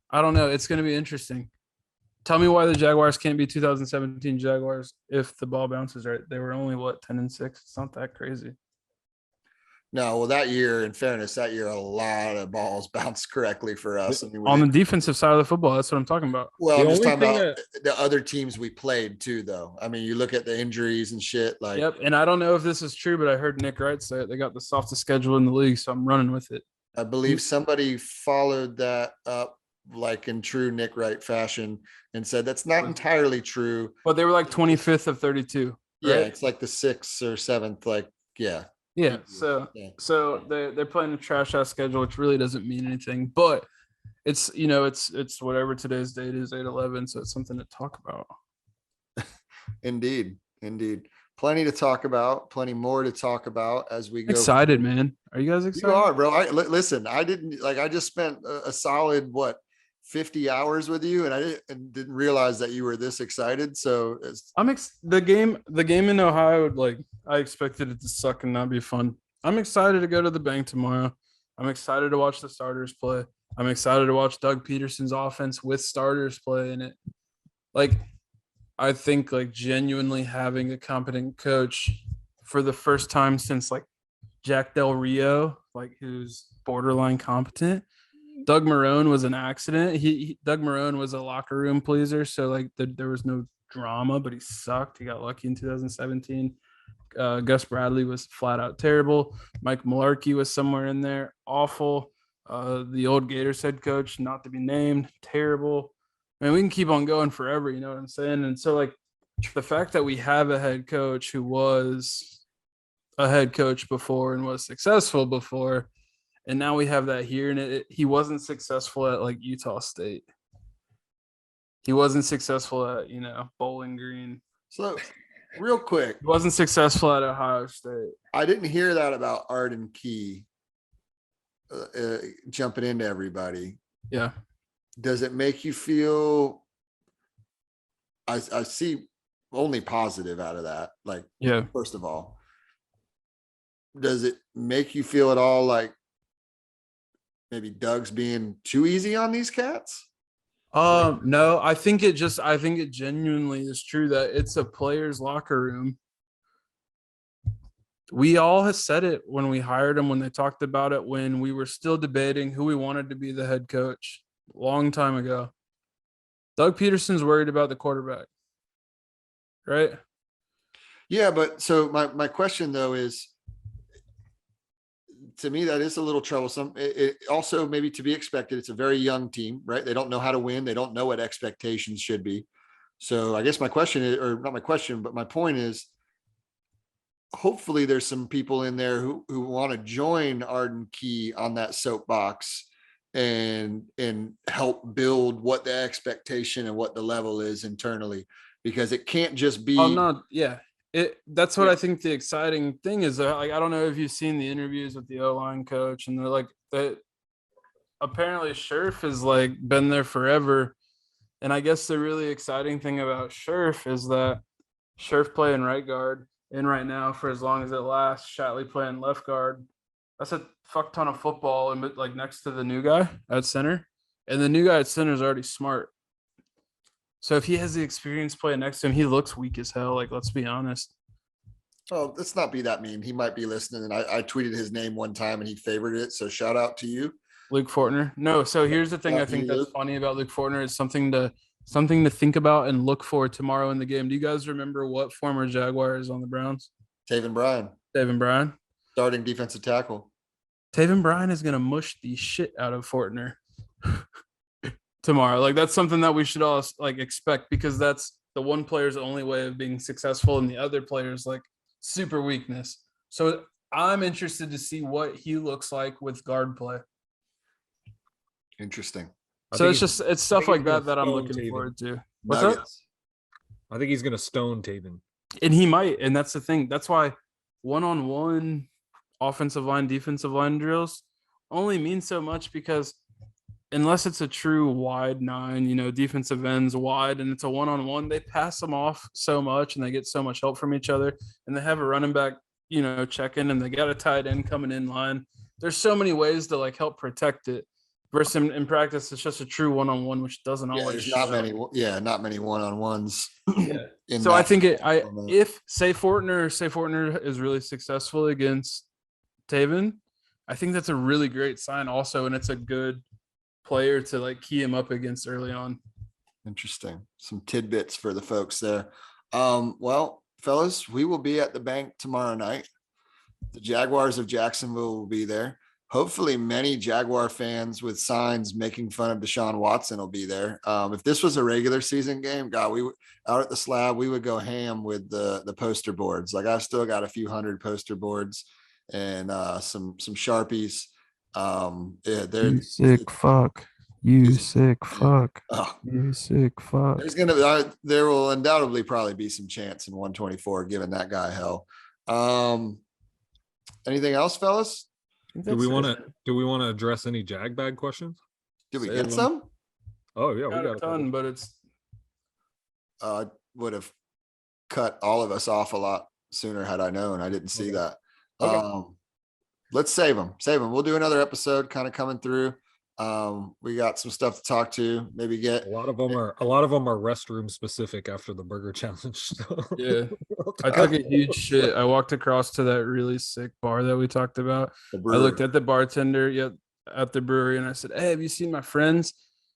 I don't know. It's going to be interesting. Tell me why the Jaguars can't be 2017 Jaguars if the ball bounces right. They were only 10-6. It's not that crazy. No, well, that year, in fairness, a lot of balls bounced correctly for us. I mean, on the defensive side of the football, that's what I'm talking about. Well, I'm just talking about the other teams we played too, though. I mean, you look at the injuries and shit. Like, yep. And I don't know if this is true, but I heard Nick Wright say it. They got the softest schedule in the league, so I'm running with it. I believe somebody followed that up, like in true Nick Wright fashion, and said that's not entirely true. But they were like 25th of 32. Right? Yeah, it's like the 6th or 7th. Like, yeah. Yeah, so they're playing a trash ass schedule, which really doesn't mean anything, but it's, you know, it's whatever today's date is, 8/11, so it's something to talk about. Indeed, plenty to talk about, plenty more to talk about as we go. Excited, man. Are you guys excited? You are, bro. Listen. I just spent a solid 50 hours with you, and I didn't realize that you were this excited. So the game in Ohio, like, I expected it to suck and not be fun. I'm excited to go to the bank tomorrow. I'm excited to watch the starters play. I'm excited to watch Doug Peterson's offense with starters play in it. Like, I think, like, genuinely having a competent coach for the first time since, like, Jack Del Rio, like, who's borderline competent. Doug Marone was an accident. Doug Marone was a locker room pleaser, so like there was no drama, but he sucked. He got lucky in 2017. Gus Bradley was flat out terrible. Mike Mularkey was somewhere in there, awful. The old Gators head coach, not to be named, terrible. I mean, we can keep on going forever, you know what I'm saying? And so, like, the fact that we have a head coach who was a head coach before and was successful before, and now we have that here, and he wasn't successful at like Utah State. He wasn't successful at, you know, Bowling Green. So, real quick, He wasn't successful at Ohio State. I didn't hear that about Arden Key jumping into everybody. Yeah. Does it make you feel? I see only positive out of that. Like, Yeah. first of all, does it make you feel at all like maybe Doug's being too easy on these cats? No, I think it genuinely is true that it's a player's locker room. We all have said it when we hired him, when they talked about it, when we were still debating who we wanted to be the head coach long time ago. Doug Peterson's worried about the quarterback, right? Yeah, but so my question though is, to me, that is a little troublesome. It also maybe to be expected. It's a very young team, right? They don't know how to win. They don't know what expectations should be. So I guess my question is, or not my question, but my point is, hopefully there's some people in there who want to join Arden Key on that soapbox and help build what the expectation and what the level is internally, because it can't just be. Oh, no, yeah. That's what I think the exciting thing is. Like, I don't know if you've seen the interviews with the O-line coach, and they're like that. Apparently, Scherf has like been there forever, and I guess the really exciting thing about Scherf is that Scherf playing right guard in right now for as long as it lasts. Shatley playing left guard. That's a fuck ton of football, and like next to the new guy at center, and the new guy at center is already smart. So if he has the experience playing next to him, he looks weak as hell. Like, let's be honest. Oh, let's not be that mean. He might be listening. And I tweeted his name one time and he favored it. So shout out to you. Luke Fortner. No, so here's the thing I think that's funny about Luke Fortner is something to think about and look for tomorrow in the game. Do you guys remember what former Jaguar is on the Browns? Taven Bryan. Taven Bryan. Starting defensive tackle. Taven Bryan is going to mush the shit out of Fortner tomorrow. Like, that's something that we should all like expect, because that's the one player's only way of being successful, and the other player's like super weakness. So I'm interested to see what he looks like with guard play. Interesting. So it's stuff like that I'm looking forward to. What's up? I think he's gonna stone Taven. And he might, and that's the thing. That's why one-on-one offensive line, defensive line drills only mean so much, because unless it's a true wide nine, you know, defensive ends wide, and it's a one-on-one, they pass them off so much and they get so much help from each other, and they have a running back, you know, checking, and they got a tight end coming in line. There's so many ways to like help protect it. Versus in practice, it's just a true one-on-one, which doesn't always. There's not many one-on-ones. Yeah. So I think if say Fortner is really successful against Taven, I think that's a really great sign also, and it's a good player to like key him up against early on. Interesting. Some tidbits for the folks there. Well, fellas, we will be at the bank tomorrow night. The Jaguars of Jacksonville will be there. Hopefully many Jaguar fans with signs making fun of Deshaun Watson will be there. If this was a regular season game, God, we out at the slab, we would go ham with the poster boards. Like, I've still got a few hundred poster boards and some Sharpies. Yeah, they're you sick fuck. You sick fuck. Oh, you sick fuck. There will undoubtedly probably be some chance in 124 giving that guy hell. Anything else, fellas? Do we want to address any Jag bag questions? Did we get some? Oh yeah, we got a ton, but it's would have cut all of us off a lot sooner had I known. I didn't see that. Okay. Let's save them. We'll do another episode kind of coming through. We got some stuff to talk to. Maybe get a lot of them are restroom specific after the burger challenge. So. Yeah, I took a huge shit. I walked across to that really sick bar that we talked about. I looked at the bartender. Yep, at the brewery, and I said, "Hey, have you seen my friends?"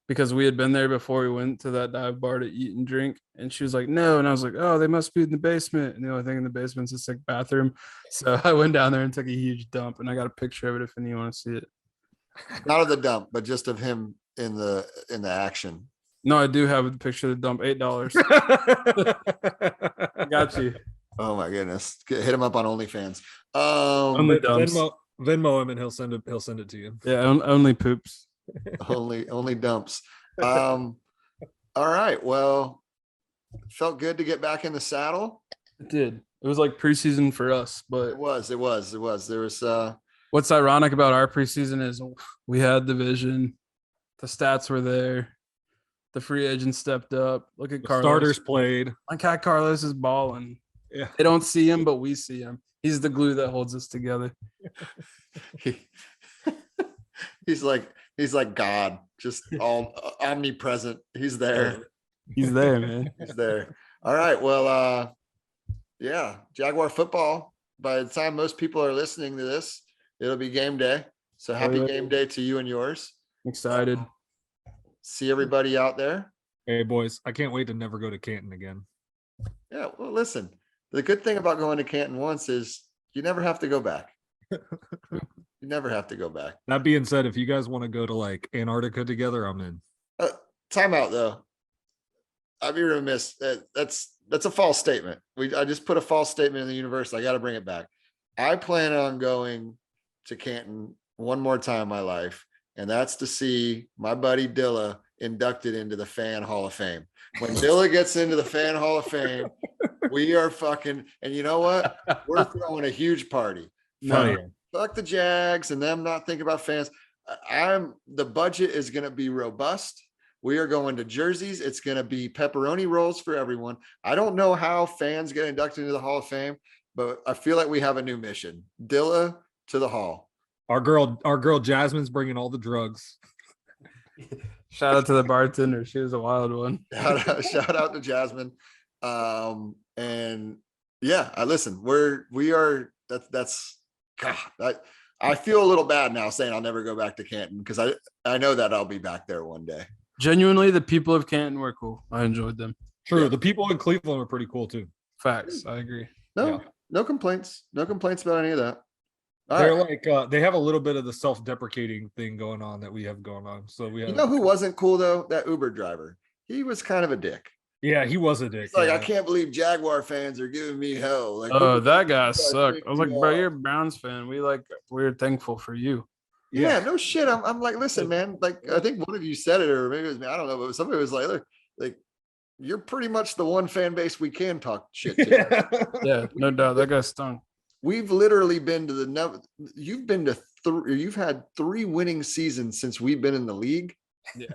Because we had been there before we went to that dive bar to eat and drink. And she was like, "No." And I was like, "Oh, they must be in the basement." And the only thing in the basement is a sick bathroom. So I went down there and took a huge dump, and I got a picture of it if anyone want to see it. Not of the dump, but just of him in the action. No, I do have a picture of the dump. $8. Got you. Oh my goodness. Hit him up on OnlyFans. Only dumps. Venmo him and he'll send it to you. Yeah, only poops. only dumps. All right. Well, felt good to get back in the saddle. It did. It was like preseason for us, but It was. There was what's ironic about our preseason is we had the vision, the stats were there, the free agents stepped up. Look at The Carlos. starters played. My cat Carlos is balling. Yeah. They don't see him, but we see him. He's the glue that holds us together. he's like God, just all omnipresent. He's there. He's there, man. He's there. All right. Well, yeah, Jaguar football. By the time most people are listening to this, it'll be game day. So happy game day to you and yours. Excited. See everybody out there. Hey boys, I can't wait to never go to Canton again. Yeah. Well, listen, the good thing about going to Canton once is you never have to go back. You never have to go back. That being said, if you guys want to go to like Antarctica together, I'm in. Time out though. I'd be remiss. That's a false statement. I just put a false statement in the universe. I got to bring it back. I plan on going to Canton one more time in my life, and that's to see my buddy Dilla inducted into the Fan Hall of Fame. When Dilla gets into the Fan Hall of Fame, we are fucking. And you know what? We're throwing a huge party. Fuck the Jags and them not thinking about fans. The budget is going to be robust. We are going to jerseys. It's going to be pepperoni rolls for everyone. I don't know how fans get inducted into the Hall of Fame, but I feel like we have a new mission. Dilla to the Hall. Our girl Jasmine's bringing all the drugs. Shout out to the bartender. She was a wild one. Shout out to Jasmine. And yeah, listen, we are that's God. I feel a little bad now saying I'll never go back to Canton because I know that I'll be back there one day. Genuinely, the people of Canton were cool. I enjoyed them. True. Yeah. The people in Cleveland were pretty cool too. Facts. I agree. No complaints. No complaints about any of that. All They're right. like they have a little bit of the self-deprecating thing going on that we have going on. So we have You know who wasn't cool though? That Uber driver. He was kind of a dick. Yeah, he was a dick. It's like, yeah. I can't believe Jaguar fans are giving me hell. Like, Oh, Uber that guy fans are sucked. I pissing was like, me bro, off. you're a Browns fan. We're thankful for you. Yeah, no shit. I'm like, listen, man. Like, I think one of you said it, or maybe it was me. I don't know, but somebody was like, look, like, you're pretty much the one fan base we can talk shit to. Yeah, no doubt. That guy stunk. We've literally been to you've been to you've had 3 winning seasons since we've been in the league. Yeah.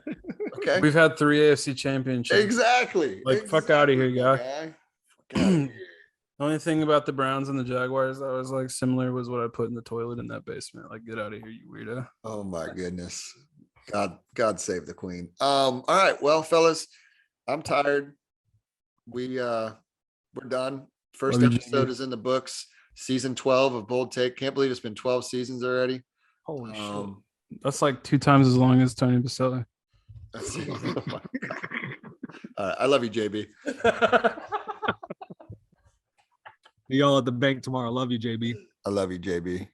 Okay. We've had 3 AFC championships. Exactly. Like, fuck outta here, guy. Fuck outta here. The only thing about the Browns and the Jaguars that was like similar was what I put in the toilet in that basement. Like, get out of here, you weirdo. Oh my goodness. God save the queen. All right. Well, fellas, I'm tired. We're done. First Love you, episode Jimmy. is in the books. Season 12 of Bold Take. Can't believe it's been 12 seasons already. Holy Um, shit. That's like 2 times as long as Tony Baselli. that's- oh my God. All right. I love you, JB. See y'all at the bank tomorrow. Love you, JB. I love you, JB.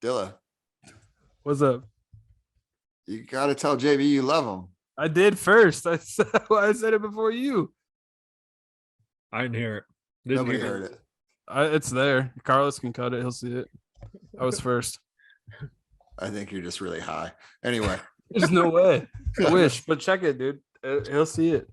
Dilla, What's up? you got to tell JB you love him. I did first. I said it before you. I didn't hear it. Didn't Nobody hear heard it. It's there. Carlos can cut it. He'll see it. I was first. I think you're just really high. Anyway. There's no way. I wish, but check it, dude. He'll see it.